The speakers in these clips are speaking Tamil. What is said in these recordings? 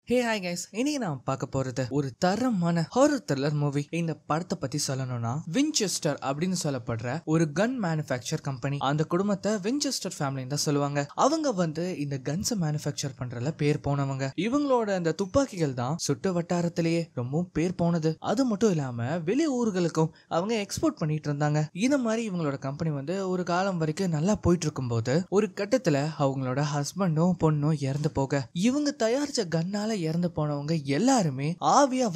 ஹே ஹாய் கைஸ், இன்னைக்கு நான் பார்க்க போறது ஒரு தரமான ஹாரர் த்ரில்லர் மூவி. இந்த படத்தை பத்தி சொல்லணும்னா, வின்செஸ்டர் அப்படின்னு சொல்லப்படுற ஒரு கன் மேனுஃபேக்சர் கம்பெனி. அந்த குடும்பத்தை வின்செஸ்டர் ஃபேமிலின்னு தான் சொல்லுவாங்க. அவங்க இந்த கன்ஸை மேனுஃபேக்சர் பண்றதுல பேர் போனவங்க. இவங்களோட அந்த துப்பாக்கிகள் தான் சுட்டு வட்டாரத்திலேயே ரொம்பவும் பேர் போனது. அது மட்டும் இல்லாம வெளி ஊர்களுக்கும் அவங்க எக்ஸ்போர்ட் பண்ணிட்டு இருந்தாங்க. இந்த மாதிரி இவங்களோட கம்பெனி ஒரு காலம் வரைக்கும் நல்லா போயிட்டு இருக்கும் போது ஒரு கட்டத்துல அவங்களோட ஹஸ்பண்டும் பொண்ணும் இறந்து போக, இவங்க தயாரிச்ச கன்னால இறந்து போனவங்க எல்லாருமே ஆவியா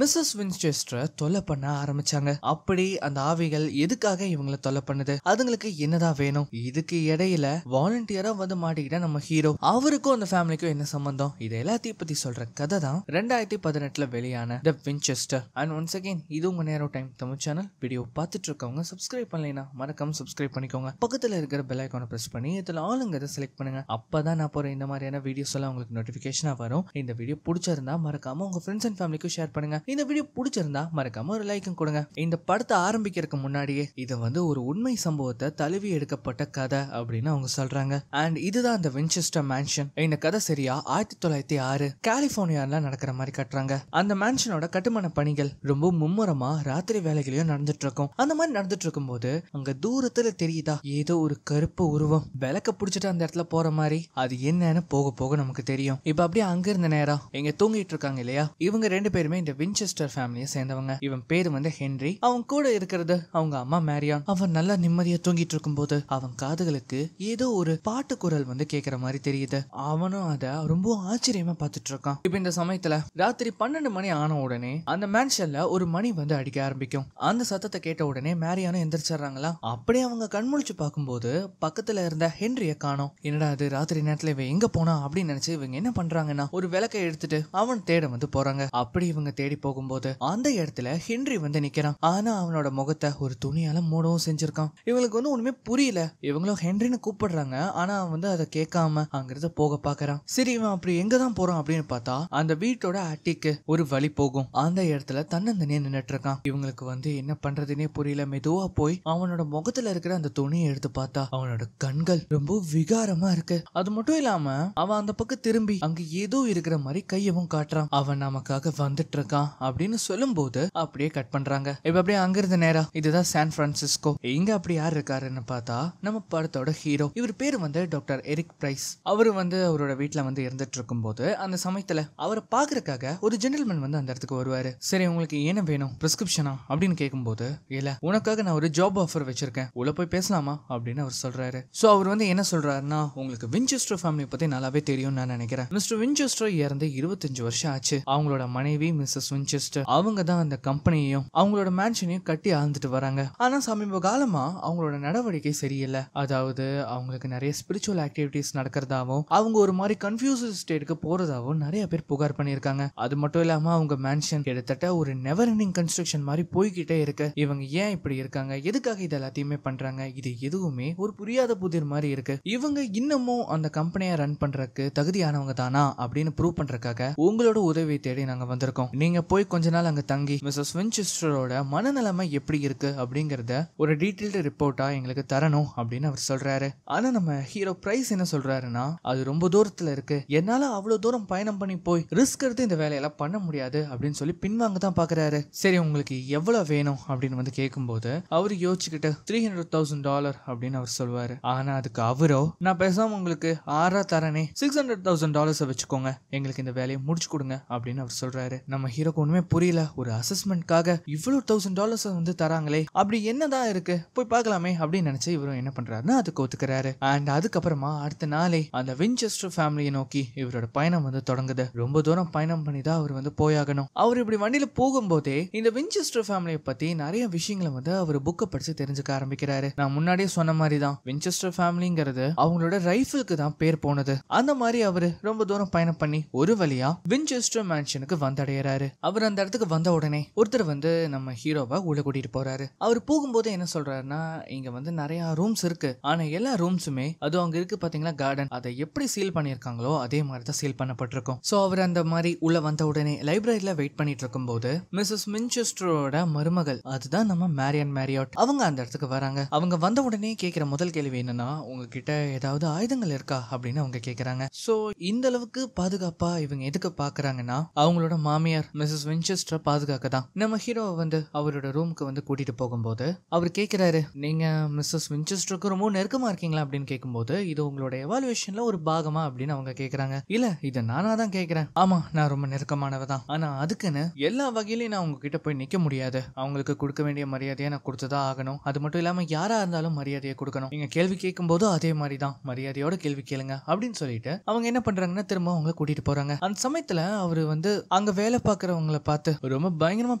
மிஸ்ஸஸ் வின்செஸ்டரை தொல்லை பண்ண ஆரம்பிச்சாங்க. அப்படி அந்த ஆவிகள் எதுக்காக இவங்களை தொல்லை பண்ணுது, அதுங்களுக்கு என்னதான் வேணும்? இதுக்கு இடையில வாலண்டியரா மாட்டிக்கிட்ட நம்ம ஹீரோ, அவருக்கும் அந்த ஃபேமிலிக்கும் என்ன சம்பந்தம்? இது எல்லாத்தையும் பத்தி சொல்ற கதை தான் 2018 வெளியான தி வின்செஸ்டர். அண்ட் ஒன்ஸ் அகைன், இது உங்க நேரோ டைம் தமிழ் சேனல். வீடியோ பார்த்துட்டு இருக்கவங்க சப்ஸ்கிரைப் பண்ணலைன்னா மறக்காம சப்ஸ்கிரைப் பண்ணிக்கோங்க. பக்கத்துல இருக்கிற பெல் ஐகானை பிரஸ் பண்ணி இதுல ஆளுங்கிறத செலக்ட் பண்ணுங்க. அப்பதான் நான் போற இந்த மாதிரியான வீடியோஸ் எல்லாம் உங்களுக்கு நோட்டிபிகேஷனா வரும். இந்த வீடியோ பிடிச்சிருந்தா மறக்காம உங்க ஃப்ரெண்ட்ஸ் அண்ட் ஃபேமிலிக்கு ஷேர் பண்ணுங்க. இந்த வீடியோ பிடிச்சிருந்தா மறக்காம ஒரு லைக்கும் கொடுங்க. இந்த படத்தை ஆரம்பிக்கிறதுக்கு முன்னாடியே இது ஒரு உண்மை சம்பவத்தை தழுவி எடுக்கப்பட்ட கதை அப்படின்னு அவங்க சொல்றாங்க. அண்ட் இதுதான் அந்த வின்செஸ்டர் மேன்ஷன். இந்த கதை சரியா 1906 கலிபோர்னியால நடக்கிற மாதிரி கட்டுறாங்க. அந்த மேன்ஷனோட கட்டுமான பணிகள் ரொம்ப மும்முரமா ராத்திரி வேலைகளையும் நடந்துட்டு இருக்கும். அந்த மாதிரி நடந்துட்டு இருக்கும் போது அங்க தூரத்துல தெரியுதா ஏதோ ஒரு கருப்பு உருவம் விளக்க பிடிச்சிட்டு அந்த இடத்துல போற மாதிரி. அது என்னன்னு போக போக நமக்கு தெரியும். இப்ப அப்படியே அங்க இருந்த நேரம் இங்க தூங்கிட்டு இருக்காங்க இல்லையா, இவங்க ரெண்டு பேருமே இந்த வின்செஸ்டர் ஃபேமிலியை சேர்ந்தவங்க. இவன் பேரு ஹென்றி. அவன் கூட இருக்கிறது அவங்க அம்மா மேரியான். அவன் நல்லா நிம்மதியா தூங்கிட்டு இருக்கும் போது அவன் காதுகளுக்கு ஏதோ ஒரு பாட்டு குரல் கேக்குற மாதிரி தெரியுது. அவனும் அத ரொம்ப ஆச்சரியமா பார்த்துட்டு இருக்கான். இப்ப இந்த சமயத்துல ராத்திரி 12 மணி ஆன உடனே அந்த மேன்ஷன்ல ஒரு மணி அடிக்க ஆரம்பிக்கும். அந்த சத்தத்தை கேட்ட உடனே மேரியானும் எந்திரிச்சிடறாங்களா. அப்படியே அவங்க கண்முழிச்சு பார்க்கும்போது பக்கத்துல இருந்த ஹென்ரிய காணோம். என்னடா அது ராத்திரி நேரத்துல இவன் எங்க போனா அப்படின்னு நினைச்சு இவங்க என்ன பண்றாங்கன்னா ஒரு விளக்கை எடுத்துட்டு அவன் தேட போறாங்க. அப்படி இவங்க தேடி போகும்போது அந்த இடத்துல ஹென்றி நிக்கிறான். ஆனா அவனோட முகத்தை ஒரு துணியால மூடவும் செஞ்சிருக்கான். இவங்களுக்கு ஒண்ணுமே புரியல. இவங்களும் ஹென்றின்னு கூப்பிடுறாங்க. ஆனா அவன் அதை கேட்காம அங்கிருந்து போக பாக்குறான். சரி, இவன் அப்படி எங்கதான் போறான் அப்படின்னு பார்த்தா அந்த வீட்டோட அட்டிக்கு ஒரு வழி போகும். அந்த இடத்துல தன்னந்தனியா நின்னுட்டு இருக்கான். இவங்களுக்கு என்ன பண்றதுன்னே புரியல. மெதுவா போய் அவனோட முகத்துல இருக்கிற அந்த துணியை எடுத்து பார்த்தா அவனோட கண்கள் ரொம்ப விகாரமா இருக்கு. அது மட்டும் இல்லாம அவன் அந்த பக்கம் திரும்பி அங்க ஏதோ இருக்கிற மாதிரி கையவும் காட்டுறான். அவன் நமக்காக வந்துட்டு இருக்கான் அப்படின்னு சொல்லும் போது அப்படியே கட் பண்றாங்க. இப்ப அப்படியே அங்கிருந்த நேரம் இதுதான் சான் பிரான்சிஸ்கோ. இங்க அப்படி யார் இருக்காருன்னு பார்த்தா நம்ம படத்தோட ஹீரோ. இவர் பேரு டாக்டர் எரிக் பிரைஸ். அவரு அவரோட வீட்டுல இருந்துட்டு இருக்கும் போது அந்த சமயத்துல அவரை பாக்குறதுக்காக ஒரு ஜென்டில்மேன் அந்த இடத்துக்கு வருவாரு. சரி, உங்களுக்கு என்ன வேணும், பிரிஸ்கிரிப்ஷனா அப்படின்னு கேட்கும்போது, இல்ல உனக்காக நான் ஒரு ஜாப் ஆஃபர் வச்சிருக்கேன், உள்ள போய் பேசலாமா அப்படின்னு அவர் சொல்றாரு. சோ அவர் என்ன சொல்றாருன்னா, உங்களுக்கு வின்செஸ்டர் ஃபேமிலி பத்தி நல்லாவே தெரியும் நான் நினைக்கிறேன். மிஸ்டர் வின்செஸ்டர் இறந்து 25 வருஷம் ஆச்சு. அவங்களோட மனைவி மிஸ்ஸஸ் வின்செஸ்டர் அவங்க தான் அந்த கம்பெனியையும் அவங்களோட மேன்ஷனையும் கட்டி ஆழ்ந்துட்டு வராங்க. ஆனா சமீப காலமா அவங்களோட நடவடிக்கை சரியில்லை. அதாவது அவங்களுக்கு நிறைய ஸ்பிரிச்சுவல் ஆக்டிவிட்டிஸ் நடக்கிறதாவும் அவங்க ஒரு மாதிரி கன்ஃபியூஸ் ஸ்டேட்டுக்கு போறதாவும் நிறைய பேர் புகார் பண்ணியிருக்காங்க. அது மட்டும் இல்லாம அவங்க மேன்ஷன் கிட்டத்தட்ட ஒரு நெவர் எண்டிங் கன்ஸ்ட்ரக்ஷன் மாதிரி போய்கிட்டே இருக்கு. இவங்க ஏன் இப்படி இருக்காங்க, எதுக்காக இது எல்லாத்தையுமே பண்றாங்க, இது எதுவுமே ஒரு புரியாத புதிர் மாதிரி இருக்கு. இவங்க இன்னமும் அந்த கம்பெனியை ரன் பண்றதுக்கு தகுதியானவங்க தானா அப்படின்னு ப்ரூவ் பண்றதுக்காக உங்களோட உதவி தேடி நாங்க வந்திருக்கோம். நீங்க போய் கொஞ்ச நாள் அங்க தங்கி மிஸ்ஸஸ் வின்செஸ்டரோட மனநிலைமை எப்படி இருக்கு அப்படிங்கறத ஒரு டீடைல்டு ரிப்போர்ட்டா எங்களுக்கு தரணும் அப்படின்னு அவர் சொல்றாரு. ஆனா நம்ம ஹீரோ பிரைஸ் என்ன சொல்றாருன்னா, அது ரொம்ப தூரத்துல இருக்கு, என்னால அவ்வளவு தூரம் பயணம் பண்ணி போய் ரிஸ்க் எடுத்து இந்த வேலையெல்லாம் பண்ண முடியாது அப்படின்னு சொல்லி பின்வாங்க தான் பாக்குறாரு. சரி, உங்களுக்கு எவ்வளவு வேணும் அப்படின்னு கேட்கும்போது அவரு யோசிச்சுக்கிட்டு $300,000 அப்படின்னு அவர் சொல்வாரு. ஆனா அதுக்கு அவரோ, நான் பேசாம உங்களுக்கு 6 தரனே $600,000 வச்சுக்கோங்க, எங்களுக்கு இந்த வேலையை முடிச்சு கொடுங்க அப்படின்னு அவர் சொல்றாரு. நம்ம ஹீரோக்கு ஒண்ணுமே புரியல. ஒரு அசஸ்மெண்ட்காக இவ்வளவு $1,000 தராங்களே, அப்படி என்னதான் இருக்கு, போய் பார்க்கலாமே அப்படின்னு நினைச்சு இவரும் என்ன பண்றாருன்னா அதுக்கு ஒத்துக்கிறாரு. அண்ட் அதுக்கப்புறமா அடுத்த நாளே அந்த வின்செஸ்டர் ஃபேமிலியை நோக்கி இவரோட பயணம் தொடங்குது. ரொம்ப தூரம் பயணம் பண்ணி தான் அவர் போயாகணும். அவர் இப்படி வண்டியில போகும்போதே இந்த வின்செஸ்டர் ஃபேமிலியை பத்தி நிறைய விஷயங்களை அவர் புக்கை படிச்சு தெரிஞ்சுக்க ஆரம்பிக்கிறாரு. நான் முன்னாடியே சொன்ன மாதிரி தான் வின்செஸ்டர் ஃபேமிலிங்கிறது அவங்களோட ரைஃபிளுக்கு தான் பேர் போனது. அந்த மாதிரி அவரு ரொம்ப தூரம் பயணம் பண்ணி ஒரு வழியா வின்செஸ்டர் மேன்ஷனுக்கு வந்தடையறாரு. அவர் அந்த இடத்துக்கு வந்த உடனே ஒருத்தர் நம்ம ஹீரோவை உள்ள கூட்டிட்டு போறாரு. அவர் போகும்போது என்ன சொல்றாருன்னா, இங்க நிறைய ரூம்ஸ் இருக்கு, ஆனா எல்லா ரூம்ஸுமே அது அங்க இருக்கு பாத்தீங்களா கார்டன், அதை எப்படி சீல் பண்ணிருக்காங்களோ அதே மாதிரி தான் சீல் பண்ணப்பட்டிருக்கும். சோ அவர் அந்த மாதிரி உள்ள வந்த உடனே லைப்ரரியில வெயிட் பண்ணிட்டு இருக்கும் போது மிஸ்ஸஸ் வின்செஸ்டரோட மருமகள், அதுதான் நம்ம மேரியன் மேரியாட், அவங்க அந்த இடத்துக்கு வராங்க. அவங்க வந்த உடனே கேட்கிற முதல் கேள்வி என்னன்னா, உங்ககிட்ட ஏதாவது ஆயுதங்கள் இருக்கா அப்படின்னு அவங்க கேக்குறாங்க. சோ இந்த அளவுக்கு பாதுகாப்பா இவங்க எதுக்கு பாக்குறாங்கன்னா அவங்களோட மாமியார் மிஸ்ஸஸ் வின்செஸ்டரை பாதுகாக்க தான். நம்ம ஹீரோவை வந்து அவரோட ரூமுக்கு வந்து கூட்டிட்டு போகும்போது அவர் கேட்கிறாரு, நீங்க மிஸ்ஸஸ் வின்செஸ்டருக்கு ரொம்ப நெருக்கமா இருக்கீங்களா அப்படின்னு கேட்கும்போது, இது உங்களோட எவாலுவேஷன்ல ஒரு பாகமா அப்படின்னு அவங்க கேக்குறாங்க. இல்ல, இதை நானா தான் கேட்கிறேன். ஆமா, நான் ரொம்ப நெருக்கமானவ தான். ஆனா அதுக்குன்னு எல்லா வகையிலையும் நான் உங்ககிட்ட போய் நிக்க முடியாது. அவங்களுக்கு கொடுக்க வேண்டிய மரியாதையை நான் கொடுத்துதான் ஆகணும். அது மட்டும் இல்லாம யாரா இருந்தாலும் மரியாதையை கொடுக்கணும். நீங்க கேள்வி கேட்கும் போது அதே மாதிரிதான் மரியாதையோட கேள்வி கேளுங்க அப்படின்னு சொல்லிட்டு அவங்க என்ன பண்றாங்கன்னா திரும்ப அவங்கள கூட்டிட்டு போறாங்க. அந்த சமயத்துல அவரு வந்து அங்க வேலை பாக்குறவங்களை பார்த்து ரொம்ப பயங்கரமா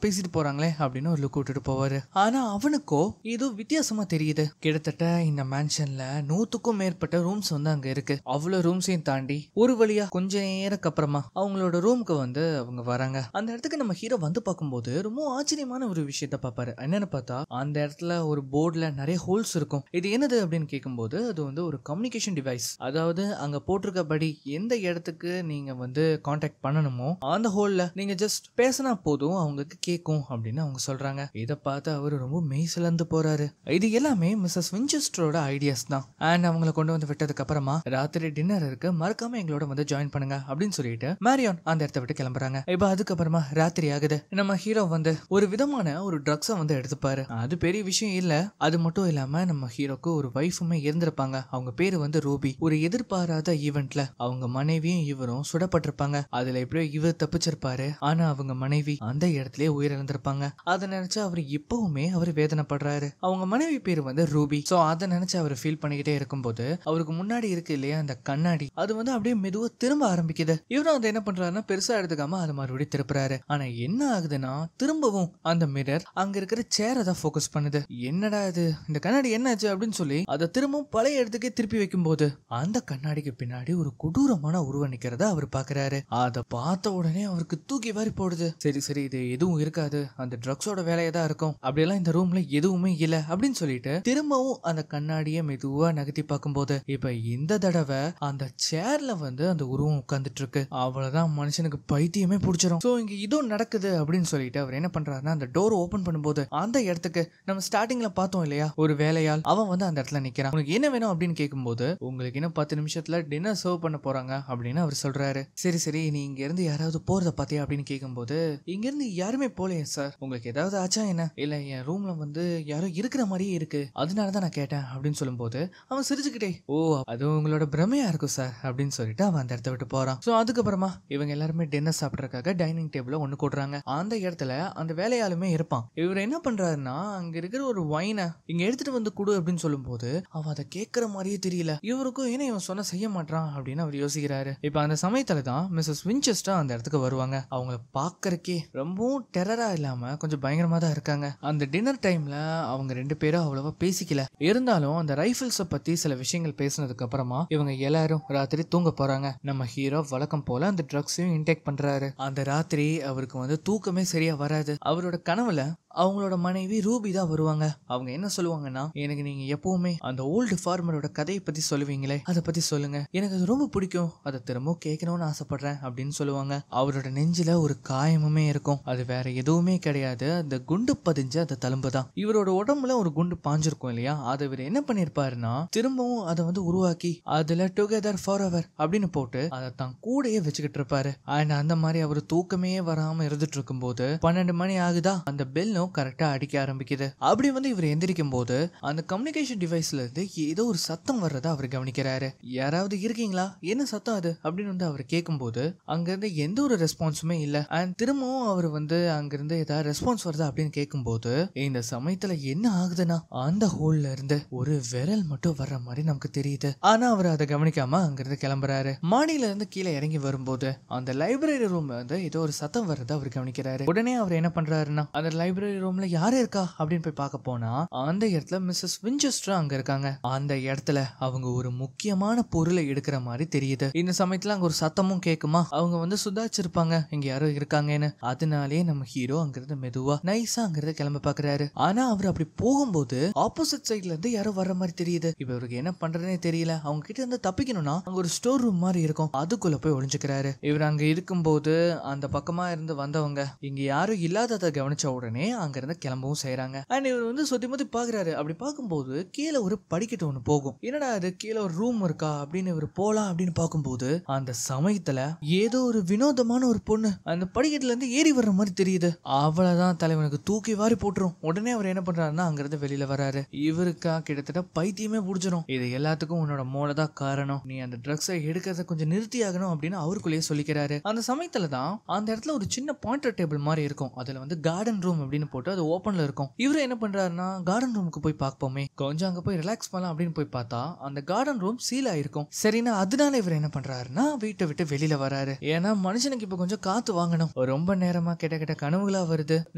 பேசிட்டு போறாங்களே அப்படின்னு ஒரு லுக் கூட்டிட்டு போவாரு. ஆனா அவனுக்கோ இது வித்தியாசமா தெரியுது. கிட்டத்தட்ட இந்த மேன்ஷன்ல 100க்கும் மேற்பட்ட ரூம்ஸ் வந்து அங்க இருக்கு. அவ்வளவு ரூம்ஸையும் தாண்டி ஒரு வழியா கொஞ்ச நேரத்துக்கு அப்புறமா அவங்களோட ரூமுக்கு வந்து அவங்க வராங்க. அந்த இடத்துக்கு நம்ம ஹீரோ வந்து பார்க்கும்போது ரொம்ப ஆச்சரியமான ஒரு விஷயத்த பார்ப்பாரு. என்னன்னு பார்த்தா அந்த இடத்துல ஒரு போர்டுல நிறைய ஹோல்ஸ் இருக்கும். இது என்னது அப்படின்னு கேட்கும்போது அது வந்து ஒரு கம்யூனிகேஷன் டிவைஸ். அதாவது அங்க போட்டிருக்கபடி எந்த இடத்துக்கு நீங்க வந்து கான்டாக்ட் பண்ணணுமோ அந்த ஹோல்ல நீங்க ஜஸ்ட் பேசினா போதும் அவங்களுக்கு கேட்கும் அப்படின்னு அவங்க சொல்றாங்க. இதை பார்த்து அவரு ரொம்ப மெய்சிலந்து போறாரு. இது எல்லாமே மிஸ்ஸஸ் வின்செஸ்டரோட ஐடியாஸ் தான். அண்ட் அவங்களை கொண்டு வந்து விட்டதுக்கு அப்புறமா ராத்திரி டின்னர் இருக்கு, மறக்காம எங்களோட வந்து ஜாயின் பண்ணுங்க அப்படின்னு சொல்லிட்டு மேரியான் அந்த இடத்த விட்டு கிளம்புறாங்க. இப்ப அதுக்கப்புறமா ராத்திரி ஆகுது. நம்ம ஹீரோ வந்து ஒரு விதமான ஒரு ட்ரக்ஸை வந்து எடுத்துப்பாரு. அது பெரிய விஷயம் இல்ல. அது மட்டும் இல்லாம நம்ம ஹீரோக்கு ஒரு வைஃபுமே இருந்திருப்பாங்க. அவங்க பேரு வந்து ரூபி. ஒரு எதிர்பாராத ஈவென்ட்ல அவங்க மனைவியும் இவரும் சுடப்பட்டிருப்பாங்க. அதுல எப்படியோ இவர் தப்பிச்சிருப்பாரு. ஆனா அவங்க மனைவி அந்த இடத்துலயே உயிரிழந்திருப்பாங்க. அதை நினைச்சு அவர் இப்பவுமே அவர் வேதனைப்படுறாரு. அவங்க மனைவி பேரு வந்து ரூபி. சோ அதை நினைச்சு அவர் ஃபீல் பண்ணிக்கிட்டே இருக்கும்போது அவருக்கு முன்னாடி இருக்கு இல்லையா அந்த கண்ணாடி, அது வந்து அப்படியே மெதுவா திரும்ப ஆரம்பிக்குது. இவரும் அதை என்ன பண்றாருன்னா பெருசா எடுத்துக்காம அதை மறுபடியும் திருப்புறாரு. ஆனா என்ன ஆகுதுன்னா திரும்பவும் அந்த மிரர் அங்க இருக்கிற சேரை தான் போக்கஸ் பண்ணுது. என்னடா இது, இந்த கண்ணாடி என்னாச்சு அப்படின்னு சொல்லி அதை திரும்பவும் பழைய இடத்துக்கே திருப்பி வைக்கும் போது அந்த கண்ணாடிக்கு பின்னாடி ஒரு கொடூரமான உருவம் நிக்கிறத அவர் பாக்குறாரு. அதை பார்த்த உடனே அவருக்கு தூக்கி வாரி போடுது. சரி சரி, இது எதுவும் இருக்காது, அந்த ட்ரக்ஸோட வேலையை தான் இருக்கும், அப்படியெல்லாம் இந்த ரூம்ல எதுவுமே இல்ல அப்படின்னு சொல்லிட்டு திரும்பவும் அந்த கண்ணாடியை மெதுவா நகர்த்தி பார்க்கும்போது இப்ப இந்த தடவை அந்த சேர்ல வந்து அந்த உருவம் உட்கார்ந்துட்டு இருக்கு. அவ்வளவுதான், மனுஷனுக்கு பைத்தியமே பிடிச்சிரும். சோ இங்க இதுவும் நடக்குது அப்படின்னு சொல்லிட்டு அவர் என்ன பண்றாருன்னா அந்த டோர் ஓபன் பண்ணும்போது அந்த இடத்துக்கு நம்ம ஸ்டார்டிங்ல பார்த்தோம் இல்லையா ஒரு வேலையால், அவன் வந்து அந்த இடத்துல நிக்கிறான். உனக்கு என்ன வேணும் அப்படின்னு கேட்கும்போது உங்களுக்கு இன்னும் 10 நிமிஷத்துல டின்னர் சர்வ் பண்ண போறாங்க அப்படின்னு அவர் சொல்றாரு. சரி சரி, நீ இங்க இருந்து யாராவது போறத பாத்தியா அப்படின்னு கேட்கும்போது இங்க இருந்து யாருமே போலையே சார், உங்களுக்கு ஏதாவது ஆச்சா என்ன? இல்ல, என் ரூம்ல வந்து யாரோ இருக்கிற மாதிரியே இருக்கு, அதனாலதான் நான் கேட்டேன் அப்படின்னு சொல்லும்போது அவன் சிரிச்சுக்கிட்டே, ஓ அது உங்களோட பிரமையா இருக்கும் சார் அப்படின்னு சொல்லிட்டு அவன் அந்த இடத்த விட்டு போறான். சோ அதுக்கப்புறமா இவங்க எல்லாருமே டின்னர் சாப்பிடறதுக்காக டைனிங் டேபிள ஒண்ணு கூடுறாங்க. அந்த இடத்துல அந்த வேலையாளுமே இருப்பான். இவர் என்ன பண்றாருன்னா அங்க இருக்கிற ஒரு வைனை இங்க எடுத்துட்டு வந்து கொடு அப்படின்னு சொல்லும்போது அவன் அதை கேட்கற மாதிரியே தெரியல. இவருக்கும் ஏன்னா இவன் சொன்ன செய்ய மாட்டான் அப்படின்னு அவர் யோசிக்கிறாரு. இப்ப அந்த சமயத்துல தான் மிஸ்ஸஸ் வின்செஸ்டர் அந்த இடத்துக்கு வருவாங்க. அவங்கள பாக்கறக்கே ரொம்பவும் டெரரா இல்லாம கொஞ்சம் பயங்கரமா தான் இருக்காங்க. அந்த டின்னர் டைம்ல அவங்க ரெண்டு பேரும் அவ்வளவா பேசிக்கல. இருந்தாலும் அந்த ரைபிள்ஸ பத்தி சில விஷயங்கள் பேசினதுக்கு அப்புறமா இவங்க எல்லாரும் ராத்திரி தூங்க போறாங்க. நம்ம ஹீரோ வழக்கம் போல அந்த ட்ரக்ஸையும் இன்டேக் பண்றாரு. அந்த ராத்திரி அவருக்கு வந்து தூக்கமே சரியா வராது. அவரோட கனவுல அவங்களோட மனைவி ரூபி தான் வருவாங்க. அவங்க என்ன சொல்லுவாங்கன்னா, எனக்கு நீங்க எப்பவுமே அந்த ஓல்டு ஃபார்மரோட கதையை பத்தி சொல்லுவீங்களே, அதை பத்தி சொல்லுங்க, எனக்கு அது ரொம்ப பிடிக்கும், அதை திரும்ப கேட்கணும்னு ஆசைப்படுறேன் அப்படின்னு சொல்லுவாங்க. அவரோட நெஞ்சில ஒரு காயமுமே இருக்கும். அது வேற எதுவுமே கிடையாது, அந்த குண்டு பதிஞ்ச அந்த தழும்பு தான். இவரோட உடம்புல ஒரு குண்டு பாஞ்சிருக்கும் இல்லையா, அதை இவர் என்ன பண்ணிருப்பாருன்னா திரும்பவும் அதை வந்து உருவாக்கி அதுல டுகெதர் ஃபார் எவர் அப்படின்னு போட்டு அதை தான் கூடயே வச்சுக்கிட்டு இருப்பாரு. அண்ட் அந்த மாதிரி அவர் தூக்கமே வராம இருந்துட்டு இருக்கும் போது 12 மணி ஆகுதா, அந்த பெல்லும் கரெக்டா அடிக்க ஆரம்பிக்குது. அப்படி வந்து இவர் எந்திரிக்கும் போது அந்த கம்யூனிகேஷன் டிவைஸ்ல இருந்து ஏதோ ஒரு சத்தம் வர்றதா அவர் கவனிக்கிறாரு. யாராவது இருக்கீங்களா, என்ன சத்தம் அது அப்படின்னு வந்து அவர் கேட்கும்போது அங்க இருந்து எந்த ஒரு ரெஸ்பான்ஸுமே இல்ல. அண்ட் திரும்பவும் அவர் வந்து அங்கிருந்து ஏதாவது ரெஸ்பான்ஸ் வருதா அப்படின்னு கேட்கும்போது இந்த சமயத்துல என்ன ஆகுதுன்னா அந்த ஹோல்ல இருந்து ஒரு விரல் மட்டும் வர்ற மாதிரி நமக்கு தெரியுது. ஆனா அவர் அதை கவனிக்காம அங்கிருந்து கிளம்புறாரு. மாடியில இருந்து கீழே இறங்கி வரும்போது அந்த லைப்ரரி ரூம்ல வந்து ஏதோ ஒரு சத்தம் வர்றதா அவர் கவனிக்கிறாரு. உடனே அவர் என்ன பண்றாருன்னா அந்த லைப்ரரி ரூம்ல யாரு இருக்கா அப்படின்னு போய் பார்க்க போனா அந்த இடத்துல மிஸ்ஸஸ் வின்செஸ்டர் அங்க இருக்காங்க. அந்த இடத்துல அவங்க ஒரு முக்கியமான பொருளை எடுக்கிற மாதிரி தெரியுது. இந்த சமயத்துல அங்க ஒரு சத்தமும் கேக்குமா, அவங்க வந்து சுதாச்சிருப்பாங்க இங்க யாரோ இருக்காங்கன்னு. அதனாலே நம்ம ஹீரோ அங்கிருந்து மெதுவா நைஸா அங்கிருந்து கிளம்ப பாக்குறாரு. ஆனா அவர் அப்படி போகும்போது ஆப்போசிட் சைட்ல இருந்து யாரோ வர்ற மாதிரி தெரியுது. இப்ப இவருக்கு என்ன பண்றதுனே தெரியல. அவங்க கிட்ட இருந்து தப்பிக்கணும்னா அங்க ஒரு ஸ்டோர் ரூம் மாதிரி இருக்கும், அதுக்குள்ள போய் ஒளிஞ்சுக்கிறாரு. இவர் அங்க இருக்கும்போது அந்த பக்கமா இருந்து வந்தவங்க இங்க யாரும் இல்லாததை கவனிச்ச உடனே அங்க இருந்து கிளம்பவும் செய்யறாங்க. அண்ட் இவர் வந்து சுத்தி முத்தி பாக்குறாரு. அப்படி பார்க்கும்போது கீழே ஒரு படிக்கட்டு ஒண்ணு போகும். என்னடா அது கீழே ஒரு ரூம் இருக்கா அப்படின்னு இவர் போலாம் அப்படின்னு பார்க்கும்போது அந்த சமயத்துல ஏதோ ஒரு வினோதமான ஒரு பொண்ணு அந்த படிக்கட்டுல இருந்து ஏறி வர்ற மாதிரி தெரியுது. அவ்வளவுதான் தலைவனுக்கு தூக்கி வாரி போட்டுரும். உடனே அவர் என்ன பண்றாருன்னா அங்கிருந்து வெளியில வராரு. இவருக்கா கிட்டத்தட்ட பைத்தியமே புடிச்சிடும். இது எல்லாத்துக்கும் உன்னோட மூளைதான் காரணம், நீ அந்த ட்ரக்ஸை எடுக்கிறத கொஞ்சம் நிறுத்தி ஆகணும் அப்படின்னு அவருக்குள்ளேயே சொல்லிக்கிறாரு. அந்த சமயத்துல தான் அந்த இடத்துல ஒரு சின்ன பாயிண்டர் டேபிள் மாதிரி இருக்கும். அதுல வந்து கார்டன் ரூம் அப்படின்னு போட்டு அது ஓப்பன்ல இருக்கும். இவரு என்ன பண்றாருன்னா கார்டன் ரூமுக்கு போய் பார்ப்போமே, கொஞ்சம் அங்க போய் ரிலாக்ஸ் பண்ணலாம் அப்படின்னு போய் பார்த்தா அந்த கார்டன் ரூம் சீல் ஆயிருக்கும். சரினா அதனால இவர் என்ன பண்றாருன்னா வீட்டை விட்டு வெளியில வராரு. ஏன்னா மனுஷனுக்கு இப்ப கொஞ்சம் காத்து வாங்கணும். ரொம்ப நேரமா கிட்ட கனவுகளா வருது.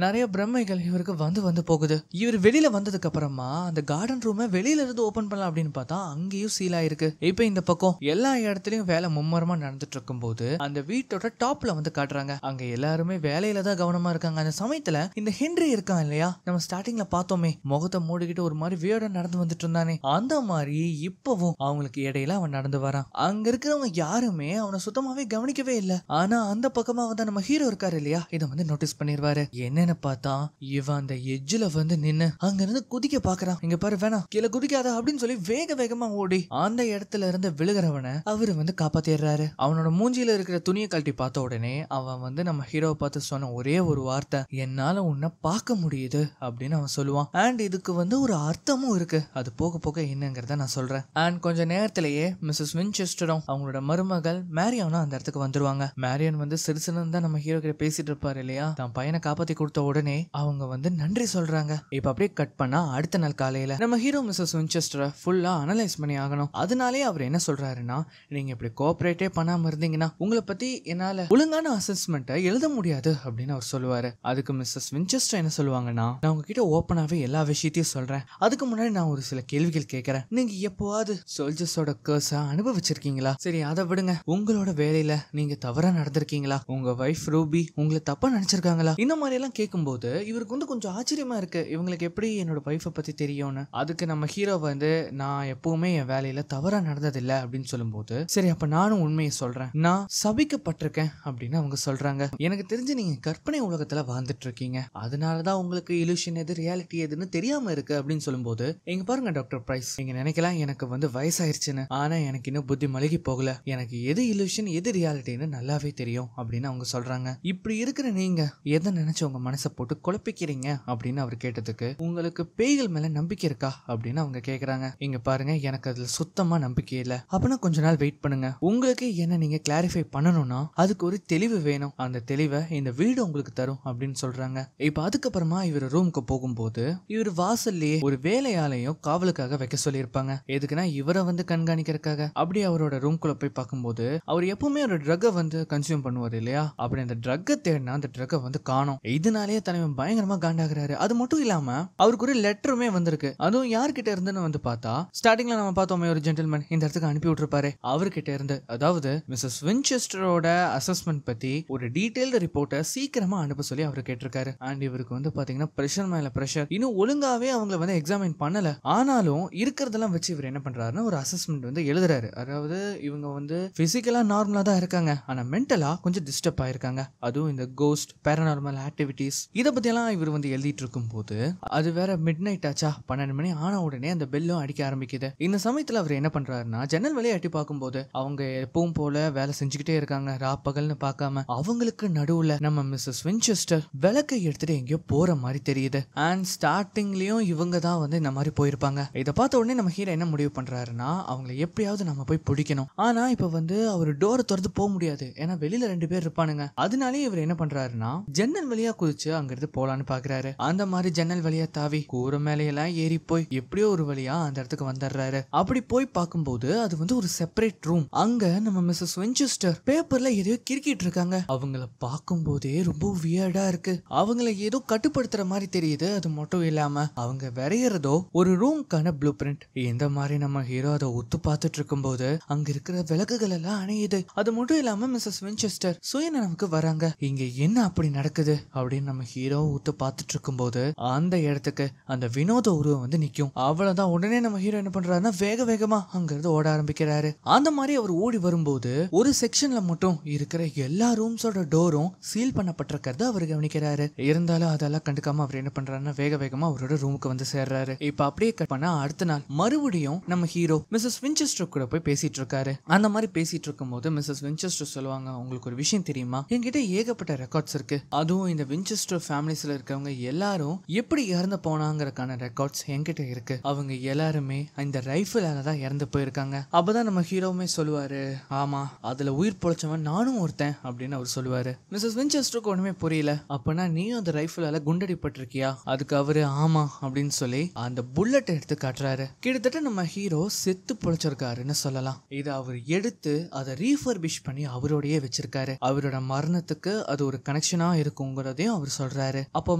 நிறைய பிரம்மைகள் இவருக்கு வந்து வந்து போகுது. இவர் வெளியில வந்ததுக்கு அப்புறமா அந்த கார்டன் ரூமை வெளியில இருந்து ஓபன் பண்ணலாம் அப்படின்னு பார்த்தா அங்கேயும் சீல் ஆயிருக்கு. இப்ப இந்த பக்கம் எல்லா இடத்துலயும் வேலை மும்மரமா நடந்துட்டு இருக்கும் போது அந்த வீட்டோட டாப்ல வந்து காட்டுறாங்க. அங்க எல்லாருமே வேலையில தான் கவனமா இருக்காங்க. அந்த சமயத்துல இந்த ஹென்றி இருக்கான் இல்லையா, நம்ம ஸ்டார்டிங்ல பார்த்தோமே, முகத்தை மூடிக்கிட்டு ஒரு மாதிரி வியர்டா நடந்து வந்துட்டு இருந்தானே, அந்த மாதிரி இப்பவும் அவங்களுக்கு இடையில அவன் நடந்து வரான். அங்க இருக்கிறவங்க யாருமே அவனை சுத்தமாவே கவனிக்கவே இல்ல. ஆனா அந்த பக்கமா வந்து நம்ம ஹீரோ இருக்காரு இல்லையா, இதை வந்து நோட்டீஸ் பண்ணிருவாரு. என்னன்னு பார்த்தா இவன் அந்த எட்ஜ்ல வந்து நின்னு அங்க இருந்து குதிக்க பாக்குறான். இங்க பாரு வேணாம் கீழே குதிக்காத அப்படின்னு சொல்லி வேக வேகமா ஓடி அந்த இடத்துல இருந்து விழுகிறவனை அவரு வந்து காப்பாத்திடுறாரு. அவனோட மூஞ்சியில இருக்கிற துணியை கழட்டி பார்த்த உடனே அவன் வந்து நம்ம ஹீரோவை பார்த்து சொன்ன ஒரே ஒரு வார்த்தை, என்னால உன்னை பார்க்க முடியுது அப்படின்னு அவன் சொல்லுவான். அண்ட் இதுக்கு வந்து ஒரு அர்த்தமும் இருக்கு. அது போக போக என்னங்கிறத நான் சொல்றேன். அண்ட் கொஞ்ச நேரத்திலேயே மிஸ்ஸஸ் வின்செஸ்டரும் அவங்களோட மருமகள் மேரியானும் அந்த இடத்துக்கு வந்துருவாங்க. மேரியான் வந்து சிறுசுன்னு தான் நம்ம ஹீரோ கிட்ட பேசிட்டு இருப்பாரு இல்லையா, தான் பையனை காப்பாத்தி கொடுத்த உடனே அவங்க வந்து நன்றி சொல்றாங்க. இப்ப அப்படியே கட் பண்ணா அடுத்த நாள் காலையில நம்ம ஹீரோ மிஸ்ஸஸ் வின்செஸ்டரை ஃபுல்லா அனலைஸ் பண்ணி ஆகணும். அதனாலே அவர் என்ன சொல்றாருன்னா, நீங்க இப்படி கோஆபரேட்டே பண்ணாம இருந்தீங்கன்னா உங்களை பத்தி என்னால ஒழுங்கான அசஸ்மெண்ட்டை எழுத முடியாது அப்படின்னு அவர் சொல்லுவாரு. அதுக்கு மிஸ்ஸஸ் வின்செஸ்டர் என்ன சொல்லுவாங்கன்னா, நான் உங்ககிட்ட ஓப்பனாவே எல்லா விஷயத்தையும் சொல்றேன், அதுக்கு முன்னாடி நான் ஒரு சில கேள்விகள் கேட்கறேன். நீங்க எப்போவாது சோல்ஜர்ஸோட கர்ஸ அனுபவிச்சிருக்கீங்களா? சரி அதை விடுங்க, உங்களோட வேலையில நீங்க தவறா நடந்திருக்கீங்களா? உங்க வைஃப் ரூபி உங்களை தப்பா நினைச்சிருக்காங்களா? இந்த மாதிரி எல்லாம் கேட்கும்போது இவருக்கு வந்து கொஞ்சம் ஆச்சரியமா இருக்கு, இவங்களுக்கு எப்படி என்னோட வைஃபை பத்தி தெரியும்னு. அதுக்கு நம்ம ஹீரோ வந்து, நான் எப்பவுமே என் வேலையில தவறா நடந்ததில்லை அப்படின்னு சொல்லும்போது, சரி அப்ப நானும் உண்மையை சொல்றேன், நான் சபிக்கப்பட்டிருக்கேன் அப்படின்னு அவங்க சொல்றாங்க. எனக்கு தெரிஞ்சு நீங்க கற்பனை உலகத்துல வாழ்ந்துட்டு இருக்கீங்க, அதனாலதான் உங்களுக்கு இலூஷன் எது ரியாலிட்டி எதுன்னு தெரியாம இருக்கு அப்படின்னு சொல்லும்போது, எங்க பாருங்க டாக்டர் பிரைஸ், நீங்க நினைக்கலாம் எனக்கு வந்து வயசாயிருச்சுன்னு, ஆனா எனக்கு இன்னும் புத்தி மழுகி போகல, எனக்கு எது இலூஷன் எது ரியாலிட்டின்னு நல்லாவே தெரியும் அப்படின்னு அவங்க சொல்றாங்க. இப்படி இருக்கிற நீங்க எதை நினைச்சு உங்க மனசை போட்டு குழப்பிக்கிறீங்க அப்படின்னு அவர் கேட்டதுக்கு, உங்களுக்கு பேய்கள் மேல நம்பிக்கை இருக்கா அப்படின்னு அவங்க கேக்குறாங்க. இங்க பாருங்க எனக்கு அதுல சுத்தமா நம்பிக்கை இல்ல. அப்படின்னா கொஞ்ச நாள் வெயிட் பண்ணுங்க, உங்களுக்கு என்ன நீங்க கிளாரிஃபை பண்ணணும்னா அதுக்கு ஒரு தெளிவு வேணும், அந்த தெளிவை இந்த வீடு உங்களுக்கு தரும் அப்படின்னு சொல்றாங்க. இப்ப அதுக்கப்புறமா இவர் ரூமுக்கு போகும்போது இவர் வாசல்லையே ஒரு வேலையாலையும் காவலுக்காக வைக்க சொல்லியிருப்பாங்க. எதுக்குன்னா இவரை வந்து கண்காணிக்கிறதுக்காக. அப்படி அவரோட ரூம்குள்ள போய் பார்க்கும்போது அவர் எப்பவுமே ஒரு ட்ரக்கை வந்து கன்சியூம் பண்ணுவார் இல்லையா, அப்படி அந்த ட்ரக்கை தேடினா அந்த ட்ரக்கை வந்து காணோம். இதனாலேயே தலைவன் பயங்கரமா காண்டாகிறாரு. அது மட்டும் இல்லாம அவருக்கு ஒரு லெட்டருமே வந்திருக்கு. அதுவும் யார்கிட்ட இருந்துன்னு வந்து பார்த்தா, ஸ்டார்டிங்ல நம்ம பார்த்தோமே ஒரு ஜென்டில்மேன் இந்த இடத்துக்கு அனுப்பி விட்டுருப்பாரு, அவர்கிட்ட இருந்து. அதாவது மிஸ்ஸஸ் வின்செஸ்டரோட அசஸ்மெண்ட் பத்தி ஒரு டீடைல்டு ரிப்போர்ட்டை சீக்கிரமா அனுப்ப சொல்லி அவர் கேட்டிருக்காரு. அண்ட் இவருக்கு வந்து பாத்தீங்கன்னா பிரஷர் மேல பிரஷர், இன்னும் ஒழுங்காவே அவங்கள வந்து எக்ஸாமின் பண்ணல. ஆனாலும் இருக்கிறதெல்லாம் வச்சு இவர் என்ன பண்றாருன்னா ஒரு அசஸ்மெண்ட் வந்து எழுதுறாரு. அதாவது இவங்க வந்து பிசிக்கலா நார்மலா தான் இருக்காங்க, ஆனா மென்டலா கொஞ்சம் டிஸ்டர்ப் ஆயிருக்காங்க. அதுவும் இந்த கோஸ்ட் பேரநார்மல் ஆக்டிவிட்டிஸ் இதை பத்தி எல்லாம் இவர் வந்து எழுதிட்டு இருக்கும் போது, அது வேற மிட் நைட் ஆச்சா, 12 மணி ஆன உடனே அந்த பெல்லும் அடிக்க ஆரம்பிக்குது. இந்த சமயத்துல அவர் என்ன பண்றாருன்னா ஜன்னல் வழியா எட்டி பார்க்கும்போது அவங்க எப்பவும் போல வேலை செஞ்சுக்கிட்டே இருக்காங்க, ராப்பகல்னு பார்க்காம. அவங்களுக்கு நடுவுல நம்ம மிஸ்ஸஸ் வின்செஸ்டர் விளக்கை எடுத்துட்டு எங்கேயோ போற மாதிரி தெரியுது. அண்ட் ஸ்டார்டிங்லயும் இவங்க தான் வந்து இந்த மாதிரி போயிருப்பாங்க. இதை பார்த்த உடனே நம்ம ஹீரோ என்ன முடிவு பண்றாருன்னா அவங்களை எப்படியாவது நம்ம போய் பிடிக்கணும். ஆனா இப்ப வந்து அவர் டோரை திறந்து போக முடியாது, ஏன்னா வெளியில 2 பேர் இருப்பானுங்க. அதனாலே இவர் என்ன பண்றாருன்னா ஜன்னல் வழியா குதிச்சு அங்கிருந்து போலான்னு பாக்குறாரு. அந்த மாதிரி ஜன்னல் வழியா தாவி கூரை மேலையெல்லாம் ஏறி போய் எப்படியோ ஒரு வழியா அந்த இடத்துக்கு வந்துடுறாரு. அப்படி போய் பார்க்கும்போது அது வந்து ஒரு செப்பரேட் ரூம். அங்க நம்ம மிஸ்ஸஸ் வின்செஸ்டர் பேப்பர்ல எதையோ கிறுக்கிட்டு இருக்காங்க. அவங்கள பார்க்கும் போதே ரொம்ப வியர்டா இருக்கு. அவங்கள ஏதோ கட்டுப்படுத்துற மாதிரி தெரியுது. அது மட்டும் இல்லாம அவங்க வரையறதோ ஒரு ரூம்கான ப்ளூ பிரிண்ட். இந்த மாதிரி நம்ம ஹீரோ அதை ஒத்து பார்த்துட்டு இருக்கும் போது அங்க இருக்கிற விளக்குகள் எல்லாம் அணையுது. அது மட்டும் இல்லாம மிஸ்ஸஸ் வின்செஸ்டர் சுயநனவுக்கு வராங்க. இங்க என்ன அப்படி நடக்குது அப்படின்னு நம்ம ஹீரோ ஒத்து பார்த்துட்டு இருக்கும் போது அந்த இடத்துக்கு அந்த வினோத உருவம் வந்து நிக்கும். அவ்வளவுதான், உடனே நம்ம ஹீரோ என்ன பண்றாருன்னா வேக வேகமா அங்கிருந்து ஓட ஆரம்பிக்கிறாரு. அந்த மாதிரி அவர் ஓடி வரும்போது ஒரு செக்ஷன்ல மட்டும் இருக்கிற எல்லா ரூம்ஸோட டோரும் சீல் பண்ணப்பட்டிருக்கிறத அவர் கவனிக்கிறாரு. இருந்தாலும் இருந்தாலும் அதெல்லாம் கண்டுக்காம அவர் என்ன பண்றாருன்னா வேக வேகமா அவரோட ரூமுக்கு வந்து சேர்றாரு. இப்ப அப்படியே கட் பண்ணா அடுத்த நாள் மறுபடியும் நம்ம ஹீரோ மிஸ்ஸஸ் வின்செஸ்டர் கூட போய் பேசிட்டு இருக்காரு. அந்த மாதிரி பேசிட்டு இருக்கும் போது மிஸ்ஸஸ் வின்செஸ்டர் சொல்லுவாங்க, உங்களுக்கு ஒரு விஷயம் தெரியுமா, என்கிட்ட ஏகப்பட்ட ரெக்கார்ட்ஸ் இருக்கு. அதுவும் இந்த வின்செஸ்டர் ஃபேமிலிஸ்ல இருக்கவங்க எல்லாரும் எப்படி இறந்து போனாங்கறதுக்கான ரெக்கார்ட்ஸ் என்கிட்ட இருக்கு. அவங்க எல்லாருமே இந்த ரைஃபிளால தான் இறந்து போயிருக்காங்க. அப்பதான் நம்ம ஹீரோவுமே சொல்லுவாரு, ஆமா அதுல உயிர் பொழைச்சவன் நானும் ஒருத்தன் அப்படின்னு அவர் சொல்லுவாரு. மிஸ்ஸஸ் வின்செஸ்டருக்கு ஒண்ணுமே புரியல. அப்பனா நீயும் அந்த ரைஃபிளால குண்டடிப்பட்டிருக்கியா? அதுக்கு அவரு ஆமா அப்படின்னு சொல்லி அந்த புல்லட் எடுத்து காட்டுறாரு. கிட்டத்தட்ட நம்ம ஹீரோ செத்து பொழைச்சிருக்காருன்னு சொல்லலாம். இதை அவர் எடுத்து அதை ரீஃபர்பிஷ் பண்ணி அவரோடயே வச்சிருக்காரு. அவரோட மரணத்துக்கு அது ஒரு கனெக்ஷனா இருக்குங்கிறதையும் அவர் சொல்றாரு. அப்போ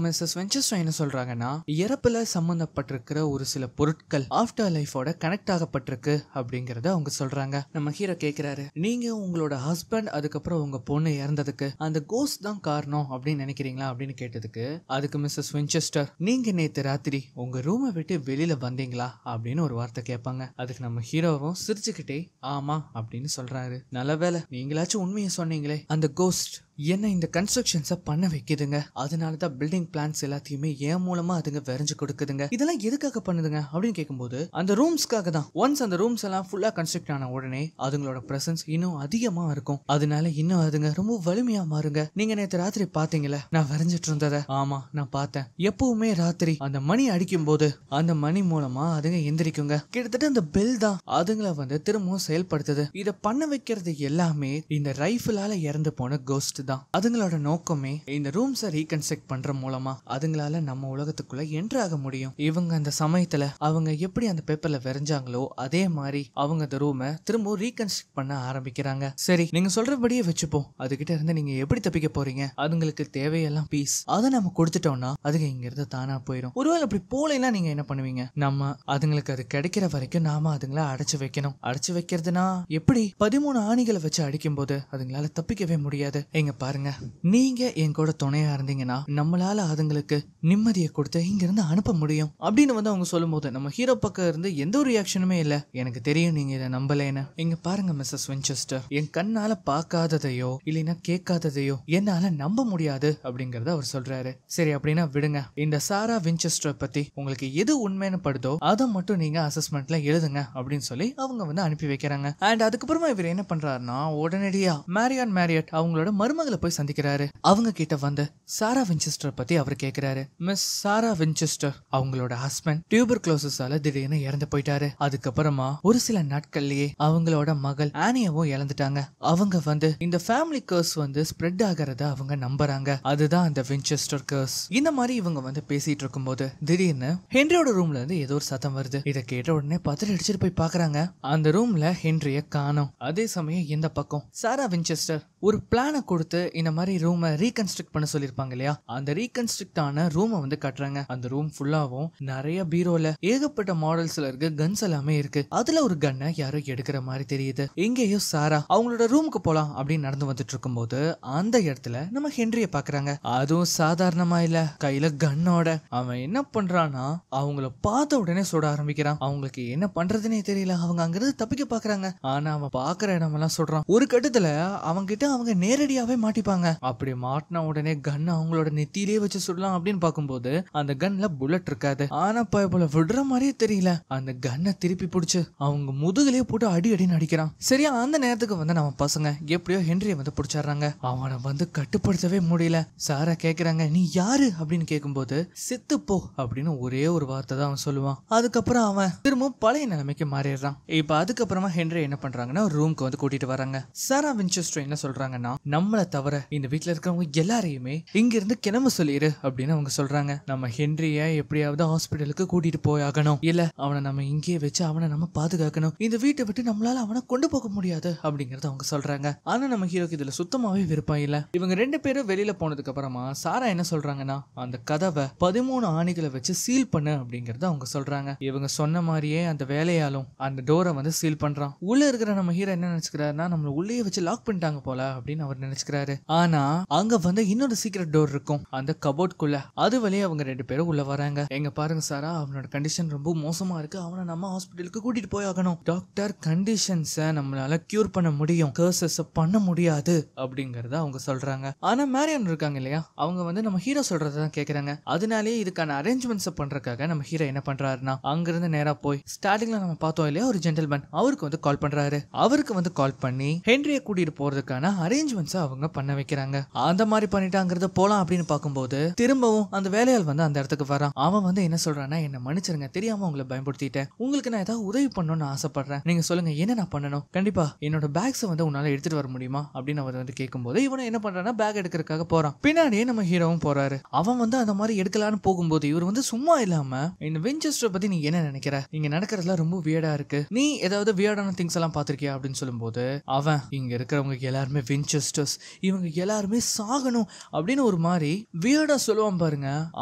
மிஸ்ஸஸ் வின்செஸ்டர் என்ன சொல்றாங்கன்னா, இறப்புல சம்பந்தப்பட்டிருக்கிற ஒரு சில பொருட்கள் ஆஃப்டர் லைஃபோட கனெக்ட் ஆகப்பட்டிருக்கு அப்படிங்கறத அவங்க சொல்றாங்க. நம்ம ஹீரோ கேக்குறாரு, நீங்க உங்களோட ஹஸ்பண்ட் அதுக்கப்புறம் உங்க பொண்ணு இறந்ததுக்கு அந்த கோஸ்ட் தான் காரணம் அப்படின்னு நினைக்கிறீங்களா அப்படின்னு கேட்டதுக்கு அதுக்கு மிஸ்ஸஸ் வின்செஸ்டர், நீங்க நேத்து ராத்திரி உங்க ரூமை விட்டு வெளியில வந்தீங்களா அப்படின்னு ஒரு வார்த்தை கேட்பாங்க. அதுக்கு நம்ம ஹீரோவும் சிரிச்சுக்கிட்டே ஆமா அப்படின்னு சொல்றாரு. நல்ல வேலை நீங்களாச்சும் உண்மையை சொன்னீங்களே, அந்த கோஸ்ட் என்ன இந்த கன்ஸ்ட்ரக்ஷன்ஸை பண்ண வைக்குதுங்க, அதனாலதான் பில்டிங் பிளான்ஸ் எல்லாத்தையுமே என் மூலமா அதுங்க வரைஞ்சு கொடுக்குதுங்க. இதெல்லாம் எதுக்காக பண்ணுதுங்க அப்படின்னு கேட்கும்போது அந்த ரூம்ஸ்க்காக தான். ஒன்ஸ் அந்த ரூம்ஸ் எல்லாம் ஃபுல்லா கன்ஸ்ட்ரக்ட் ஆன உடனே அதுங்களோட பிரசன்ஸ் இன்னும் அதிகமா இருக்கும். அதனால இன்னும் அதுங்க ரொம்ப வலிமையா மாறுங்க. நீங்க நேற்று ராத்திரி பாத்தீங்களா நான் வரைஞ்சிட்டு இருந்தத? ஆமா நான் பார்த்தேன். எப்பவுமே ராத்திரி அந்த மணி அடிக்கும் போது அந்த மணி மூலமா அதுங்க எந்திரிக்குங்க. கிட்டத்தட்ட அந்த பெல் தான் அதுங்களை வந்து திரும்பவும் செயல்படுத்துது. இதை பண்ண வைக்கிறது எல்லாமே இந்த ரைஃபிளால இறந்து போன கோஸ்ட். அதுங்களோட நோக்கமே இந்த ரூம்ஸை ரீகன்ஸ்ட்ரக்ட் பண்ற மூலமா அதுங்களால நம்ம உலகத்துக்குள்ள என்ட்ரு ஆக முடியும். இவங்க அந்த சமயத்துல அவங்க எப்படி அந்த பேப்பர்ல வரைஞ்சாங்களோ அதே மாதிரி அவங்க அந்த ரூமை திரும்ப ரீகன்ஸ்ட்ரக்ட் பண்ண ஆரம்பிக்கிறாங்க. சரி நீங்க சொல்றபடியே வச்சுப்போம், அதுகிட்ட இருந்து நீங்க எப்படி தப்பிக்க போறீங்க? அதுங்களுக்கு தேவையெல்லாம் பீஸ், அதை நம்ம கொடுத்துட்டோம்னா அதுங்க இங்க இருந்து தானா போயிடும். ஒருவேளை அப்படி போலாம் நீங்க என்ன பண்ணுவீங்க? நம்ம அதுங்களுக்கு அது கிடைக்கிற வரைக்கும் நாம அதுங்களை அடைச்சு வைக்கணும். அடைச்சு வைக்கிறதுனா எப்படி? 13 ஆணிகளை வச்சு அடிக்கும் போது அதுங்களால தப்பிக்கவே முடியாது. எங்க பாருங்க, நீங்க என் கூட துணையா இருந்தீங்கன்னா நம்மளால அதுங்களுக்கு நிம்மதியை கொடுத்து இங்க இருந்து அனுப்ப முடியும் அப்படின்னு வந்து அவங்க சொல்லும் போது நம்ம ஹீரோ பக்கம் இருந்து எந்த ஒரு ரியாக்ஷனுமே இல்ல. எனக்கு தெரியும் நீங்க இதை நம்பலேன்னு. இங்க பாருங்க மிஸ்ஸஸ் வின்செஸ்டர், என் கண்ணால பார்க்காததையோ இல்லைன்னா கேட்காததையோ என்னால நம்ப முடியாது அப்படிங்கறத அவர் சொல்றாரு. சரி அப்படின்னா விடுங்க, இந்த சாரா வின்செஸ்டர் பத்தி உங்களுக்கு எது உண்மைன்னு படுதோ அதை மட்டும் நீங்க அசஸ்மெண்ட்ல எழுதுங்க அப்படின்னு சொல்லி அவங்க வந்து அனுப்பி வைக்கிறாங்க. அண்ட் அதுக்கப்புறமா இவர் என்ன பண்றாருன்னா உடனடியா மேரியட் அவங்களோட மருமகளை போய் சந்திக்கிறாரு. அவங்க கிட்ட வந்து சாரா வின்செஸ்டர் பத்தி அவர் கேக்குறாரு. மிஸ் சாரா வின்செஸ்டர் அவங்களோட ஹஸ்பண்ட் டியூபர்குலோசிஸால திடீர்னு இறந்து போயிட்டாரு. அதுக்கப்புறமா ஒரு சில நாட்கள்லயே அவங்களோட மகள் ஆனியாவும் இழந்துட்டாங்க. அவங்க வந்து இந்த ஃபேமிலி கர்ஸ் வந்து ஸ்ப்ரெட் ஆகிறத அவங்க நம்புறாங்க. அதுதான் அந்த வின்செஸ்டர் கர்ஸ். இந்த மாதிரி இவங்க வந்து பேசிட்டு இருக்கும் போது திடீர்னு ஹென்ரியோட ரூம்ல இருந்து ஏதோ ஒரு சத்தம் வருது. இதை கேட்ட உடனே பதறி அடிச்சுட்டு போய் பாக்குறாங்க. அந்த ரூம்ல ஹென்ரிய காணோம். அதே சமயம் இந்த பக்கம் சாரா வின்செஸ்டர் ஒரு பிளானை கொடுத்து இந்த மாதிரி ரூமை ரீகன்ஸ்ட்ரக்ட் பண்ண சொல்லிருப்பாங்க இல்லையா, அந்த ரீகன்ஸ்ட்ரக்ட் ஆன ரூமை வந்து காட்டுறாங்க. அந்த ரூம் ஃபுல்லாவும் நிறைய பீரோல ஏகப்பட்ட மாடல்ஸ்ல இருக்க கன்ஸ் எல்லாமே இருக்கு. அதுல ஒரு கன்னை யாரோ எடுக்கிற மாதிரி தெரியுது. எங்கேயோ சாரா அவங்களோட ரூமுக்கு போலாம் அப்படின்னு நடந்து வந்துட்டு இருக்கும் போது அந்த இடத்துல நம்ம ஹென்ரிய பாக்குறாங்க. அதுவும் சாதாரணமா இல்ல, கையில கன்னோட. அவன் என்ன பண்றான்னா அவங்கள பார்த்த உடனே சுட ஆரம்பிக்கிறான். அவங்களுக்கு என்ன பண்றதுன்னே தெரியல. அவங்க அங்கிருந்து தப்பிக்க பாக்குறாங்க. ஆனா அவன் பாக்குற இடமெல்லாம் சுடுறான். ஒரு கட்டத்துல அவங்க கிட்ட அவங்க நேரடியாவே மாட்டிப்பாங்க. அப்படி மாட்டின உடனே கன் அவங்களோட நெத்தியிலே வச்சு சுடலாம் அப்படின்னு பார்க்கும்போது அந்த கன்ல புல்லட் இருக்காது. ஆனா போல விடுற மாதிரியே தெரியல. அந்த கன்னை திருப்பி பிடிச்சு அவங்க முதுகிலே போட்டு அடின்னு அடிக்கிறான். சரியா அந்த நேரத்துக்கு வந்து நம்ம பசங்க எப்படியோ ஹென்ரிய வந்து பிடிச்சாடுறாங்க. அவனை வந்து கட்டுப்படுத்தவே முடியல. சாரா கேக்குறாங்க, நீ யாரு அப்படின்னு கேட்கும்போது செத்து போ அப்படின்னு ஒரே ஒரு வார்த்தை தான் அவன் சொல்லுவான். அதுக்கப்புறம் அவன் திரும்ப பழைய நிலைமைக்கு மாறிடுறான். இப்ப அதுக்கப்புறமா ஹென்ரி என்ன பண்றாங்கன்னா ஒரு ரூம்க்கு வந்து கூட்டிட்டு வராங்க. சாரா வின்செஸ்டர் என்ன சொல்றாங்கன்னா, நம்மளை தவிர இந்த வீட்டுல இருக்கிறவங்க எல்லாரையுமே இங்க இருந்து கிளம்ப சொல்லிரு அப்படின்னு அவங்க சொல்றாங்க. நம்ம ஹென்ரிய எப்படியாவது ஹாஸ்பிட்டலுக்கு கூட்டிட்டு போய் ஆகணும், இல்ல அவனை நம்ம இங்கே வச்சு அவனை நம்ம பாதுகாக்கணும். இந்த வீட்டை விட்டு நம்மளால அவனை கொண்டு போக முடியாது அப்படிங்கறத அவங்க சொல்றாங்க. ஆனா நம்ம ஹீரோக்கு இதுல சுத்தமாவே விருப்பம் இல்ல. இவங்க ரெண்டு பேரும் வெளியில போனதுக்கு அப்புறமா சாரா என்ன சொல்றாங்கன்னா, அந்த கதவை 13 ஆணிகளை வச்சு சீல் பண்ணு அப்படிங்கறத அவங்க சொல்றாங்க. இவங்க சொன்ன மாதிரியே அந்த வேலையாலும் அந்த டோரை வந்து சீல் பண்றான். உள்ள இருக்கிற நம்ம ஹீரோ என்ன நினைச்சுக்கிறாருன்னா, நம்மள உள்ளே வச்சு லாக் பண்ணிட்டாங்க போல அப்படின்னு அவர் நினைச்சுக்கிறாரு. பண்றாரு. ஆனா அங்க வந்து இன்னொரு சீக்ரெட் டோர் இருக்கும் அந்த கபோர்ட்குள்ள. அது வழியே அவங்க 2 பேரும் உள்ள வராங்க. எங்க பாருங்க சாரா, அவனோட கண்டிஷன் ரொம்ப மோசமா இருக்கு, அவனை நம்ம ஹாஸ்பிட்டலுக்கு கூட்டிட்டு போய் ஆகணும். டாக்டர், கண்டிஷன்ஸை நம்மளால கியூர் பண்ண முடியும், கர்சஸ் பண்ண முடியாது அப்படிங்கறத அவங்க சொல்றாங்க. ஆனா மேரியன் இருக்காங்க இல்லையா, அவங்க வந்து நம்ம ஹீரோ சொல்றதான் கேக்குறாங்க. அதனாலேயே இதுக்கான அரேஞ்ச்மெண்ட்ஸ் பண்றதுக்காக நம்ம ஹீரோ என்ன பண்றாருன்னா, அங்கிருந்து நேரா போய் ஸ்டார்டிங்ல நம்ம பார்த்தோம் இல்லையா ஒரு ஜென்டில்மேன், அவருக்கு வந்து கால் பண்றாரு. அவருக்கு வந்து கால் பண்ணி ஹென்ரியை கூட்டிட்டு போறதுக்கான அரேஞ்ச்மெண்ட்ஸ் அவங்க பண்ண வைக்கிறாங்க. அந்த மாதிரி பண்ணிட்டாங்கிறத போலாம் அப்படின்னு பார்க்கும்போது திரும்பவும் அந்த வேலையாள் வந்து அந்த இடத்துக்கு வரான். அவன் வந்து என்ன சொல்றான்னா, என்ன மன்னிச்சிருங்க, தெரியாம உங்களை பயன்படுத்திட்டேன், உங்களுக்கு நான் ஏதாவது உதவி பண்ணணும்னு ஆசைப்படுறேன், நீங்க சொல்லுங்க என்ன நான் பண்ணணும், கண்டிப்பா என்னோட பேக்ஸ் வந்து உன்னால எடுத்துட்டு வர முடியுமா அப்படின்னு அவர் வந்து கேட்கும்போது இவனை என்ன பண்றான்னா பேக் எடுக்கிறதுக்காக போறான். பின்னாடியே நம்ம ஹீரோவும் போறாரு. அவன் வந்து அந்த மாதிரி எடுக்கலான்னு போகும்போது இவர் வந்து சும்மா இல்லாம, இந்த வின்செஸ்டர் பத்தி நீ என்ன நினைக்கிற, இங்க நடக்கிறதுலாம் ரொம்ப வியர்டா இருக்கு, நீ ஏதாவது வியர்டான திங்ஸ் எல்லாம் பாத்திருக்கியா அப்படின்னு சொல்லும்போது அவன், இங்க இருக்கிறவங்க எல்லாருமே வின்செஸ்டர்ஸ், இவங்க எல்லாருமே சாகணும் அப்படின்னு ஒரு மாதிரி வியர்டா சொல்லுவான் பாருங்க.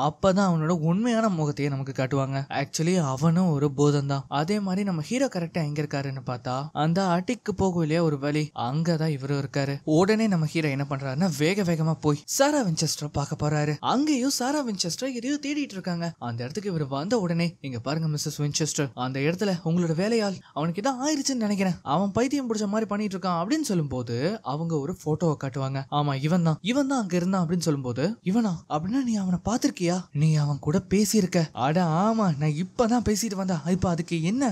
அப்பதான் அவனோட உண்மையான முகத்தையே நமக்கு காட்டுவாங்க. ஆக்சுவலி அவனும் ஒரு பூதம் தான். அதே மாதிரி நம்ம ஹீரோ கரெக்டா எங்க இருக்காருன்னு பார்த்தா அந்த அட்டிக்கு போகும் இல்லையா ஒரு வழி, அங்கதான் இவரும் இருக்காரு. உடனே நம்ம ஹீரோ என்ன பண்றாருன்னா வேக வேகமா போய் சாரா வின்செஸ்டர் பார்க்க போறாரு. அங்கேயும் சாரா வின்செஸ்டர் எதையோ தேடிட்டு இருக்காங்க. அந்த இடத்துக்கு இவர் வந்த உடனே, இங்க பாருங்க மிஸ்ஸஸ் வின்செஸ்டர், அந்த இடத்துல உங்களோட வேலையால் அவனுக்கு இதான் ஆயிருச்சுன்னு நினைக்கிறேன், அவன் பைத்தியம் பிடிச்ச மாதிரி பண்ணிட்டு இருக்கான் அப்படின்னு சொல்லும்போது அவங்க ஒரு போட்டோவை காட்டுவாங்க. ஆமா இவன் தான் அங்க இருந்தான் அப்படின்னு சொல்லும்போது, இவனா அப்படின்னா நீ அவனை பாத்திருக்கியா, நீ அவன் கூட பேசியிருக்க, அட ஆமா நான் இப்பதான் பேசிட்டு வந்தா, இப்ப அதுக்கு என்ன,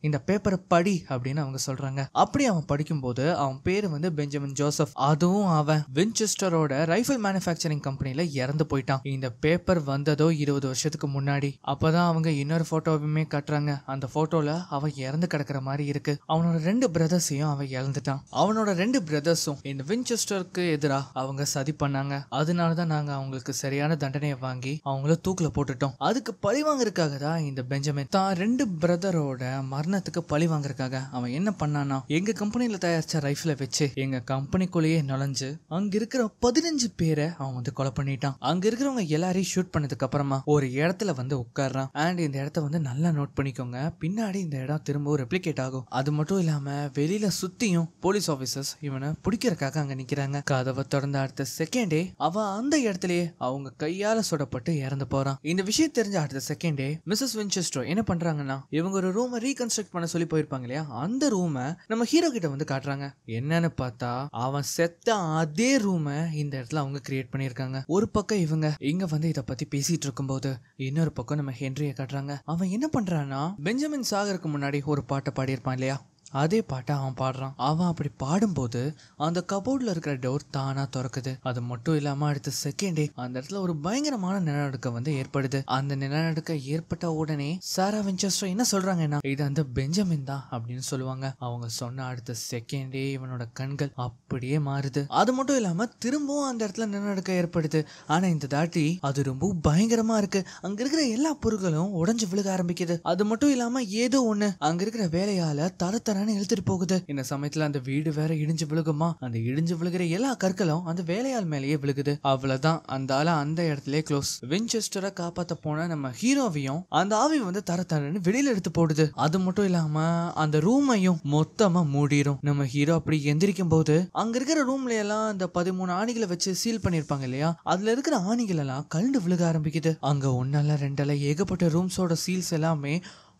இந்த பேப்பரை படி அப்படின்னு அவங்க சொல்றாங்க. அப்படி அவன் படிக்கும்போது அவன் பேரு வந்து பெஞ்சமின் ஜோசப். அதுவும் அவன் வின்செஸ்டரோட ரைஃபிள் மேனுஃபேக்சரிங் கம்பெனில இறந்து போயிட்டான். இந்த பேப்பர் வந்ததோ 20 வருஷத்துக்கு முன்னாடி. அப்பதான் அவங்க இன்னொரு போட்டோவுமே காட்டுறாங்க. அந்த போட்டோல அவன் இறந்து கிடக்குற மாதிரி இருக்கு. அவனோட 2 பிரதர்ஸையும் அவன் இழந்துட்டான். அவனோட 2 பிரதர்ஸும் இந்த வின்செஸ்டருக்கு எதிரா அவங்க சதி பண்ணாங்க. அதனாலதான் நாங்க அவங்களுக்கு சரியான தண்டனையை வாங்கி அவங்கள தூக்குல போட்டுட்டோம். அதுக்கு பழி வாங்கறதுக்காக தான் இந்த பெஞ்சமின் தான் 2 பிரதரோட மரணத்துக்கு பழி வாங்கறதுக்காக அவன் என்ன பண்ணானா, எங்க கம்பெனில தயாரிச்ச ரைஃபிளை வச்சு எங்க கம்பெனிக்குள்ளேயே நுழைஞ்சு அங்க இருக்கிற 15 பேரை அவன் வந்து கொலை பண்ணிட்டான். அங்க இருக்கிறவங்க எல்லாரையும் ஷூட் பண்ணதுக்கு அப்புறமா ஒரு இடத்துல வந்து உட்கார்றான். அண்ட் இந்த இடத்த வந்து நல்லா நோட் பண்ணிக்கோங்க, பின்னாடி இந்த இடம் திரும்பவும் ரெப்ளிகேட் ஆகும். அது மட்டும் இல்லாம வெளியில சுத்தியும் போலீஸ் ஆபீசர்ஸ் இவனை பிடிக்கிறதுக்காக அங்க நிக்கிறாங்க. கதவை தொடர்ந்து அடுத்த செகண்டே அவன் அந்த இடத்துலயே அவங்க கையால சுடப்பட்டு இறந்து போறான். இந்த விஷயம் தெரிஞ்ச அடுத்த செகண்டே மிஸ்ஸஸ் வின்செஸ்டர் என்ன பண்றாங்கன்னா, இவங்க ஒரு ரூமை ரீகன்ஸ்ட்ரக்ட் பண்ண சொல்லி போயிருப்பாங்க இல்லையா, அந்த ரூமை நம்ம ஹீரோ கிட்ட வந்து காட்டுறாங்க. என்னன்னு பார்த்தா அவன் செத்த அதே ரூமை இந்த இடத்துல அவங்க கிரியேட் பண்ணிருக்காங்க. ஒரு பக்கம் இவங்க இங்க வந்து இத பத்தி பேசிட்டு இருக்கும்போது இன்னொரு பக்கம் நம்ம ஹென்ரிய காட்டுறாங்க. அவன் என்ன பண்றான்னா, பெஞ்சமின் சாகருக்கு முன்னாடி ஒரு பாட்டை பாடியிருப்பான் இல்லையா, அதே பாட்டை அவன் பாடுறான். அவன் அப்படி பாடும்போது அந்த கபோர்ட்ல இருக்கிற டோர் தானா திறக்குது. அது மட்டும் இல்லாம அடுத்த செகண்டே அந்த இடத்துல ஒரு பயங்கரமான நிலநடுக்கம் வந்து ஏற்படுது. அந்த நிலநடுக்கம் ஏற்பட்ட உடனே சாரா வின்செஸ்டர் என்ன சொல்றாங்கன்னா, இது அந்த பெஞ்சமின் தான் அப்படின்னு சொல்லுவாங்க. அவங்க சொன்ன அடுத்த செகண்டே இவனோட கண்கள் அப்படியே மாறுது. அது மட்டும் இல்லாம திரும்பவும் அந்த இடத்துல நிலநடுக்கம் ஏற்படுது. ஆனா இந்த தாட்டி அது ரொம்ப பயங்கரமா இருக்கு. அங்க இருக்கிற எல்லா பொருட்களும் உடைஞ்சு விழுக ஆரம்பிக்குது. அது மட்டும் இல்லாம ஏதோ ஒண்ணு அங்க இருக்கிற வேலையால தர இழுத்துட்டு போகுது. இந்த சமயத்துல அந்த வீடு வேற இடிஞ்சு விழுகுமா, அந்த இடிஞ்சு விழுகிற எல்லா கற்களும் அந்த வேலையாள் மேலேயே விழுகுது. அவ்வளவுதான், அந்த ஆள அந்த இடத்துல க்ளோஸ். வின்செஸ்டரை காப்பாத்த போன நம்ம ஹீரோவையும் அந்த ஆவி வந்து தரன்னு வெளியில எடுத்து போடுது. அது மட்டும் இல்லாம அந்த ரூமையும் மொத்தமா மூடிரும். நம்ம ஹீரோ அப்படி எந்திரிக்கும் போது அங்க இருக்கிற ரூம்ல எல்லாம் அந்த 13 ஆணிகளை வச்சு சீல் பண்ணிருப்பாங்க இல்லையா, அதுல இருக்கிற ஆணிகள் எல்லாம் கலண்டு விழுக ஆரம்பிக்குது. அங்க ஒன்னல்ல ரெண்டல்ல ஏகப்பட்ட ரூம்ஸோட சீல்ஸ் எல்லாமே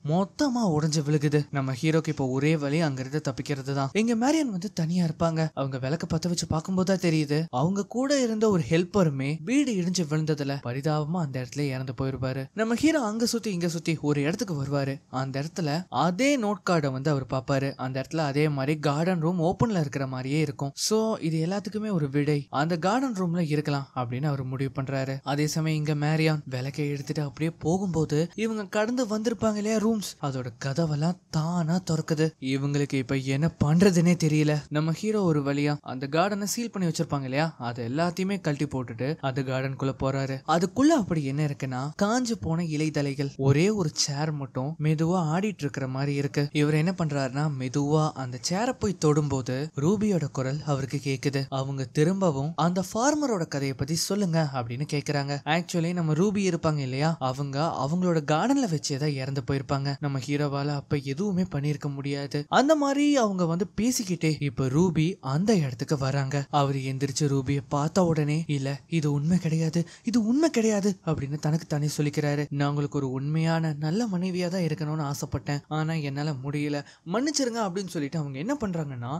மொத்தமா உடைஞ்சு விழுகுது. நம்ம ஹீரோக்கு இப்போ ஒரே வழி அங்கிருந்து தப்பிக்கிறது தான். எங்க மேரியன் வந்து தனியா இருப்பாங்க. அவங்க விளக்க பத்த வச்சு பார்க்கும்போது தான் தெரியுது, அவங்க கூட இருந்த ஒரு ஹெல்ப்பருமே வீடு இடிஞ்சு விழுந்ததுல பரிதாபமா அந்த இடத்துல இறந்து போயிருப்பாரு. நம்ம ஹீரோ அங்க சுத்தி இங்க சுத்தி ஒரு இடத்துக்கு வருவாரு. அந்த இடத்துல அதே நோட் கார்டை வந்து அவர் பாப்பாரு. அந்த இடத்துல அதே மாதிரி கார்டன் ரூம் ஓபன்ல இருக்கிற மாதிரியே இருக்கும். சோ இது எல்லாத்துக்குமே ஒரு விடை அந்த கார்டன் ரூம்ல இருக்கலாம் அப்படின்னு அவர் முடிவு பண்றாரு. அதே சமயம் இங்க மேரியான் விளக்கை எடுத்துட்டு அப்படியே போகும்போது இவங்க கடந்து வந்திருப்பாங்க இல்லையா ரூம்ஸ், அதோட கதவெல்லாம் தானா திறக்குது. இவங்களுக்கு இப்ப என்ன பண்றதுன்னே தெரியல. நம்ம ஹீரோ ஒரு வழியா அந்த கார்டனை சீல் பண்ணி வச்சிருப்பாங்க இல்லையா, அது எல்லாத்தையுமே கழட்டி போட்டுட்டு அந்த கார்டனுக்குள்ள போறாரு. அதுக்குள்ள அப்படி என்ன இருக்குன்னா, காஞ்சு போன இலை தலைகள், ஒரே ஒரு சேர் மட்டும் மெதுவா ஆடிட்டு இருக்கிற மாதிரி இருக்கு. இவர் என்ன பண்றாருன்னா, மெதுவா அந்த சேரை போய் தொடும்போது ரூபியோட குரல் அவருக்கு கேக்குது. அவங்க திரும்பவும் அந்த ஃபார்மரோட கதையை பத்தி சொல்லுங்க அப்படின்னு கேக்குறாங்க. ஆக்சுவலி நம்ம ரூபி இருப்பாங்க இல்லையா, அவங்களோட கார்டன்ல வச்சேதான் இறந்து போயிருப்பாங்க. சொல்றாங்க நம்ம ஹீரோவால அப்ப எதுவுமே பண்ணிருக்க முடியாது. அந்த மாதிரி அவங்க வந்து பேசிக்கிட்டே இப்ப ரூபி அந்த இடத்துக்கு வராங்க. அவரு எந்திரிச்சு ரூபியை பார்த்த உடனே இல்ல இது உண்மை கிடையாது, இது உண்மை கிடையாது அப்படின்னு தனக்கு தானே சொல்லிக்கிறாரு. நான் உங்களுக்கு ஒரு உண்மையான நல்ல மனைவியா தான் இருக்கணும்னு ஆசைப்பட்டேன், ஆனா என்னால முடியல, மன்னிச்சிருங்க அப்படின்னு சொல்லிட்டு அவங்க என்ன பண்றாங்கன்னா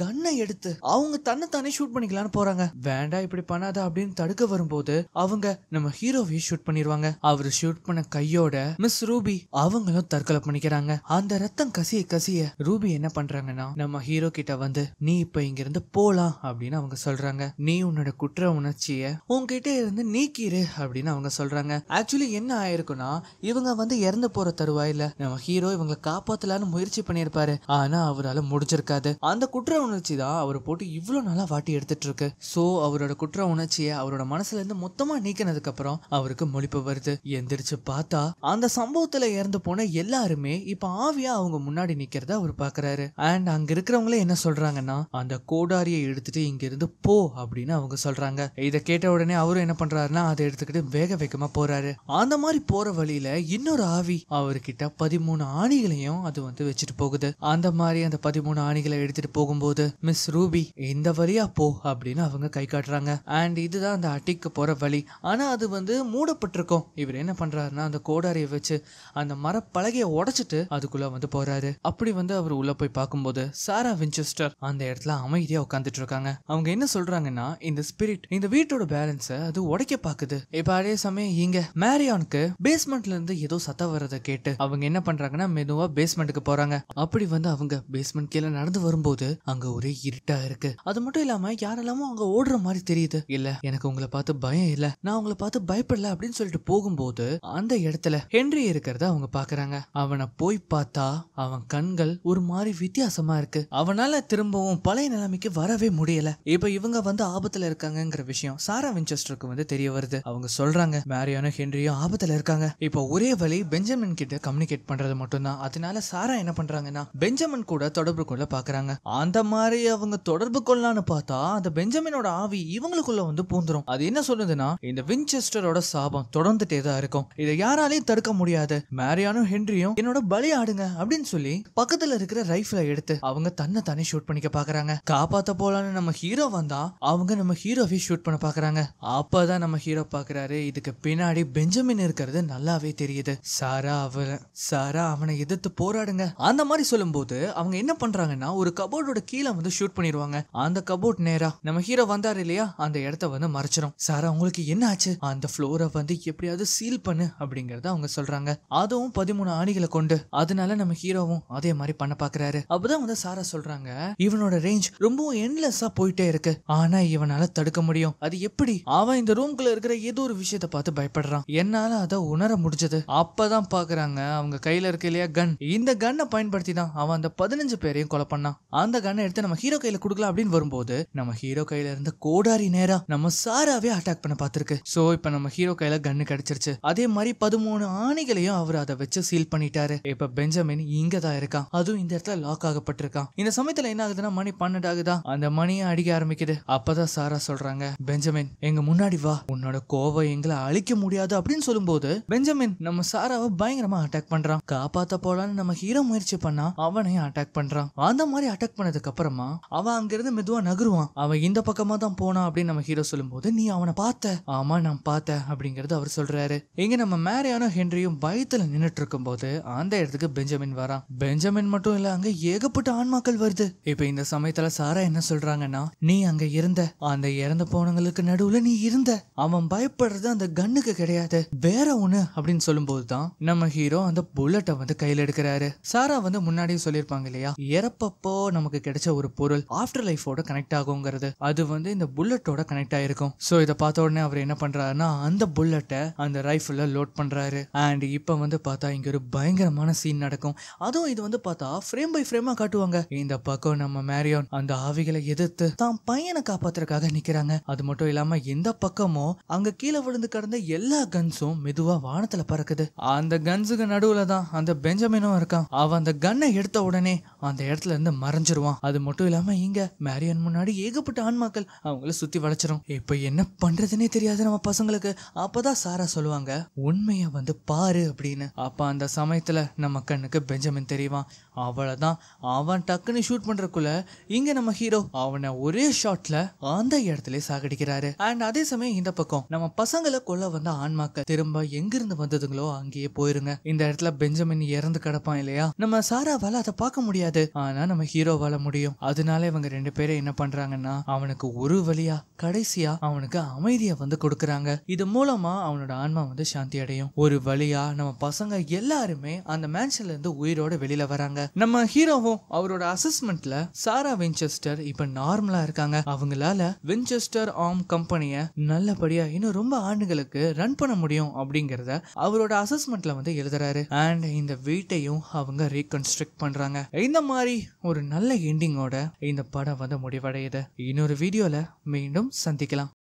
கன்னை எடுத்து அவங்க தன்னைத்தானே ஷூட் பண்ணிக்கலாம்னு போறாங்க. வேண்டாம் இப்படி பண்ணாத அப்படின்னு தடுக்க வரும்போது அவங்க நம்ம ஹீரோவையே ஷூட் பண்ணிடுவாங்க. அவரு ஷூட் பண்ண கையோட மிஸ் ரூபி அவங்களும் தற்கொலை பண்ணிக்கிறாங்க. அந்த ரத்தம் கசிய கசிய ரூபி என்ன பண்றாங்கன்னா நம்ம ஹீரோ கிட்ட வந்து நீ இப்ப இங்க இருந்து போலாம் அப்படின்னு அவங்க சொல்றாங்க. நீ உன்னோட குற்ற உணர்ச்சிய உன்கிட்ட இருந்து நீக்கிரு அப்படின்னு அவங்க சொல்றாங்க. ஆக்சுவலி என்ன ஆயிருக்குன்னா இவங்க வந்து இறந்து போற தருவாயில நம்ம ஹீரோ இவங்களை காப்பாத்தலான்னு முயற்சி பண்ணிருப்பாரு, ஆனா அவரால் முடிஞ்சிருக்காது. அந்த குற்ற உணர்ச்சி தான் அவரை போட்டு இவ்வளவு நாளா வாட்டி எடுத்துட்டு இருக்கு. சோ அவரோட குற்ற உணர்ச்சியை அவரோட மனசுல இருந்து மொத்தமா நீக்கினதுக்கு அப்புறம் அவருக்கு முழிப்பு வருது. எந்திரிச்சு பார்த்தா அந்த சம்பவத்துல இறந்து போன எல்லாருமே இப்ப ஆவியா அவங்க முன்னாடி நிக்கிறத அவர் பாக்குறாரு. அண்ட் அங்க இருக்கிறவங்களே என்ன சொல்றாங்கன்னா அந்த கோடாரியை எடுத்துட்டு இங்க இருந்து போ அப்படின்னு அவங்க சொல்றாங்க. இத கேட்ட உடனே அவரும் என்ன பண்றாருன்னா அதை எடுத்துக்கிட்டு வேக வேகமா போறாரு. அந்த மாதிரி போற வழியில இன்னொரு ஆவி அவர்கிட்ட 13 ஆணிகளையும் அது வந்து வச்சுட்டு போகுது. அந்த மாதிரி அந்த 13 ஆணிகளை எடுத்துட்டு போகும்போது மிஸ் ரூபி இந்த வழியா போ அப்படின்னு அவங்க கை காட்டுறாங்க. அண்ட் இதுதான் அந்த அட்டிக்கு போற வழி. ஆனா அது வந்து மூடப்பட்டிருக்கும். இவர் என்ன பண்றாருன்னா அந்த கோடாரியை வச்சு அந்த மரப்பலகையை உடைச்சிட்டு அதுக்குள்ள வந்து போறாரு. அப்படி வந்து அவர் உள்ள போய் பார்க்கும்போது சாரா வின்செஸ்டர் அந்த இடத்துல அமைதியா உட்காந்துட்டு இருக்காங்க. அவங்க என்ன சொல்றாங்கன்னா இந்த ஸ்பிரிட் இந்த வீட்டோட பேலன்ஸை அது உடைக்க பாக்குது. இப்ப அதே சமயம் இங்க மேரியானுக்கு பேஸ்மெண்ட்ல இருந்து ஏதோ சத்தம் வர்றதை கேட்டு அவங்க என்ன பண்றாங்கன்னா மெதுவா பேஸ்மெண்ட்டுக்கு போறாங்க. அப்படி வந்து அவங்க பேஸ்மெண்ட் கீழே நடந்து வரும்போது அங்க ஒரே இருட்டா இருக்கு. அது மட்டும் இல்லாம யாரெல்லாமோ அங்க ஓடுற மாதிரி தெரியுது. இல்ல எனக்கு உங்களை பார்த்து பயம் இல்ல, நான் உங்களை பார்த்து பயப்படல அப்படின்னு சொல்லிட்டு போகும்போது அந்த இடத்துல ஹென்றி இருக்கிறத அவங்க பாக்குறாங்க. அவனை போய் பார்த்தா அவன் கண்கள் ஒரு மாதிரி வித்தியாசமா இருக்கு. அவனால திரும்பவும் பழைய நிலைமைக்கு வரவே முடியல. இப்ப இவங்க வந்து ஆபத்துல இருக்காங்கிற விஷயம் சாரா வின்செஸ்டருக்கு வந்து தெரிய வருது. அவங்க சொல்றாங்க மேரியானும் ஹென்ரியும் ஆபத்துல இருக்காங்க. இப்ப ஒரே வழி பெஞ்சமின் கிட்ட கம்யூனிகேட் பண்றது மட்டும்தான். அதனால சாரா என்ன பண்றாங்கன்னா பெஞ்சமின் கூட தொடர்பு கொள்ள பாக்குறாங்க. அந்த மாதிரி அவங்க தொடர்பு கொள்ளலான்னு பார்த்தா அந்த பெஞ்சமினோட ஆவி இவங்களுக்குள்ள வந்து பூந்துரும். அது என்ன சொல்லுதுன்னா இந்த வின்செஸ்டரோட சாபம் தொடர்ந்துட்டே தான் இருக்கும், இதை யாராலையும் தடுக்க முடியாது, மேரியானும் ஹென்ரியும் என்னோட பலி ஆடுங்க அப்படின்னு சொல்லி பக்கத்துல இருக்கிற ரைஃபிளை எடுத்து அவங்க தன்னை தானே ஷூட் பண்ணிக்க பாக்குறாங்க. காப்பாத்த போலான்னு நம்ம ஹீரோ வந்தா அவங்க நம்ம ஹீரோவை ஷூட் பண்ண பாக்குறாங்க. அப்பதான் நம்ம ஹீரோ பாக்குறாரு இதுக்கு பின்னாடி பெஞ்சமின் இருக்கிறது நல்லாவே தெரியுது. சாரா அவனை எதிர்த்து போராடுங்க அந்த மாதிரி சொல்லும் போது அவங்க என்ன பண்றாங்கன்னா ஒரு கபோர்டோட கீழே வந்து ஷூட் பண்ணிடுவாங்க. அந்த கபோர்ட் நேரா நம்ம ஹீரோ வந்தாரு இல்லையா அந்த இடத்த வந்து மறைச்சிரும். சாரா உங்களுக்கு என்ன ஆச்சு, அந்த ஃப்ளோரை வந்து எப்படியாவது சீல் பண்ணு அப்படிங்கறத அவங்க சொல்றாங்க. அதுவும் 13 ஆணிகளை கொண்டு. அதனால நம்ம ஹீரோவும் அதே மாதிரி பண்ண பாக்குறாரு. அப்பதான் வந்து சாரா சொல்றாங்க இவனோட ரேஞ்ச் ரொம்பவும் எண்ட்லெஸ்ஸா போயிட்டே இருக்கு, ஆனா இவனால தடுக்க முடியும். அது எப்படி? அவன் இந்த ரூம்குள்ள இருக்கிற ஏதோ ஒரு விஷயத்தை பார்த்து பயப்படுறான், என்னால அதை உணர முடிஞ்சது. அப்பதான் பாக்குறாங்க அவங்க கையில இருக்க இல்லையா கன், இந்த கன்னை பயன்படுத்தி தான் அவன் அந்த 15 பேரையும் கொலை பண்ணான். அந்த கன்னை எடுத்து நம்ம ஹீரோ கையில கொடுக்கலாம் அப்படின்னு வரும்போது நம்ம ஹீரோ கையில இருந்த கோடாரி நேரா நம்ம சாராவே அட்டாக் பண்ண பார்த்திருக்கு. சோ இப்ப நம்ம ஹீரோ கையில கன்னு கிடைச்சிருச்சு. அதே மாதிரி 13 ஆணிகளையும் அவர் அதை வச்சு சீல் பண்ணிட்டாரு. இப்ப பெஞ்சமின் இங்க தான் இருக்கான், அதுவும் இந்த இடத்துல லாக் ஆகப்பட்டிருக்கான். இந்த சமயத்துல என்ன ஆகுதுன்னா மணி 12 ஆகுதா, அந்த மணியை அடிக்க ஆரம்பிக்குது. அப்பதான் சாரா சொல்றாங்க பெஞ்சமின் எங்க முன்னாடி வா, உன்னோட கோவம் எங்களை அழிக்க முடியாது அப்படின்னு சொல்லும்போது பெஞ்சமின் நம்ம சாராவை பயங்கரமா அட்டாக் பண்றான். காப்பாத்த போலான்னு நம்ம ஹீரோ முயற்சி பண்ணா அவனையும் அட்டாக் பண்றான். அந்த மாதிரி அட்டாக் பண்ணதுக்கு அப்புறமா அவன் அங்கிருந்து மெதுவா நகருவான். அவன் இந்த பக்கமா தான் போனான் அப்படின்னு நம்ம ஹீரோ சொல்லும்போது நீ அவனை பார்த்த? ஆமா நான் பார்த்தேன் அப்படிங்கறது அவர் சொல்றாரு. இங்க நம்ம மேரியானும் ஹென்ரியும் பயத்துல நின்னுட்டு இருக்கும் போது அந்த இடத்துக்கு பெஞ்சமின் வரான். பெஞ்சமின் மட்டும் இல்ல அங்க ஏகப்பட்ட ஆன்மாக்கள் வருது. இப்ப இந்த சமயத்துல சாரா என்ன சொல்றாங்கன்னா நீ அங்க இருந்த, அந்த இறந்து போனவங்களுக்கு நடுவுல நீ இருந்த, அவன் பயப்படுறது அந்த கன்னுக்கு கிடையாது வேற ஒண்ணு அப்படின்னு சொல்லும் போதுதான் நம்ம ஹீரோ அந்த புல்லட்டை வந்து கையில எடுக்கிறாரு. சாரா வந்து முன்னாடியே சொல்லிருப்பாங்க இல்லையா இறப்பப்போ நமக்கு கிடைச்ச ஒரு பொருள் ஆஃப்டர் லைஃபோட கனெக்ட் ஆகுங்கிறது, அது வந்து இந்த புல்லட்டோட கனெக்ட் ஆயிருக்கும். சோ இதை பார்த்த உடனே அவர் என்ன பண்றாருன்னா அந்த புல்லட்டை அந்த ரைஃபிள்ல லோட் பண்றாரு. அண்ட் இப்ப வந்து பார்த்தா இங்க ஒரு பயங்கரமான சீன் நடக்கும். அதுவும் இது வந்து பார்த்தா ஃப்ரேம் பை ஃப்ரேமா காட்டுவாங்க. இந்த பக்கம் நம்ம மேரியான் அந்த ஆவிகளை எதிர்த்து தான் பையனை காப்பாத்துறதுக்காக நிக்கிறாங்க. அது மட்டும் இல்லாம இந்த பக்கமும் அங்க கீழே விழுந்து கிடந்த எல்லா கன்ஸும் மெதுவா வானத்துல பறக்குது. அந்த கன்ஸுக்கு நடுவுல தான் அந்த பெஞ்சமினும் இருக்கான். அவன் அந்த கன்னை எடுத்த உடனே அந்த இடத்துல இருந்து மறைஞ்சிருவான். அது மட்டும் இல்லாம இங்க மேரியான் முன்னாடி ஏகப்பட்ட ஆன்மாக்கள் அவங்கள சுத்தி வளைச்சிரும். இப்ப என்ன பண்றதுன்னே தெரியாது நம்ம பசங்களுக்கு. அப்பதான் சாரா சொல்லுவாங்க உண்மைய வந்து பாரு அப்படின்னு. அப்ப அந்த அந்த சமயத்துல நம்ம கண்ணுக்கு பெஞ்சமின் தெரியவான். அவ்வளவுதான், அவன் டக்குன்னு ஷூட் பண்றதுக்குள்ள இங்க நம்ம ஹீரோ அவனை ஒரே ஷாட்ல அந்த இடத்துல சாகடிக்கிறாரு. அண்ட் அதே சமயம் இந்த பக்கம் நம்ம பசங்களை கொல்ல வந்த ஆன்மாக்கள் திரும்ப எங்கிருந்து வந்ததுங்களோ அங்கேயே போயிருங்க. இந்த இடத்துல பெஞ்சமின் இறந்து கிடப்பான் இல்லையா, நம்ம சாராவால அதை பார்க்க முடியாது, ஆனா நம்ம ஹீரோவால முடியும். அதனால இவங்க 2 பேரும் என்ன பண்றாங்கன்னா அவனுக்கு ஒரு வழியா கடைசியா அவனுக்கு அமைதியை கொடுக்கறாங்க. இது மூலமா அவனோட ஆன்மா சாந்தி அடையும். ஒரு வழியா நம்ம பசங்க எல்லாருமே அந்த மேன்ஷன்ல இருந்து உயிரோட வெளியில வராங்க. நம்ம ஹீரோவும் அவரோட அசஸ்மெண்ட்ல சாரா வின்செஸ்டர் இப்ப நார்மலா இருக்காங்க. அவங்களால வின்செஸ்டர் ஆர்ம் கம்பெனிய நல்லபடியா இன்னும் ரொம்ப ஆண்டுகளுக்கு ரன் பண்ண முடியும் அப்படிங்கறத அவரோட அசஸ்மெண்ட்ல எழுதுறாரு. அண்ட் இந்த வீட்டையும் அவங்க ரீகன்ஸ்ட்ரக்ட் பண்றாங்க. இந்த மாதிரி ஒரு நல்ல எண்டிங்கோட இந்த படம் முடிவடையுது. இன்னொரு வீடியோல மீண்டும் சந்திக்கலாம்.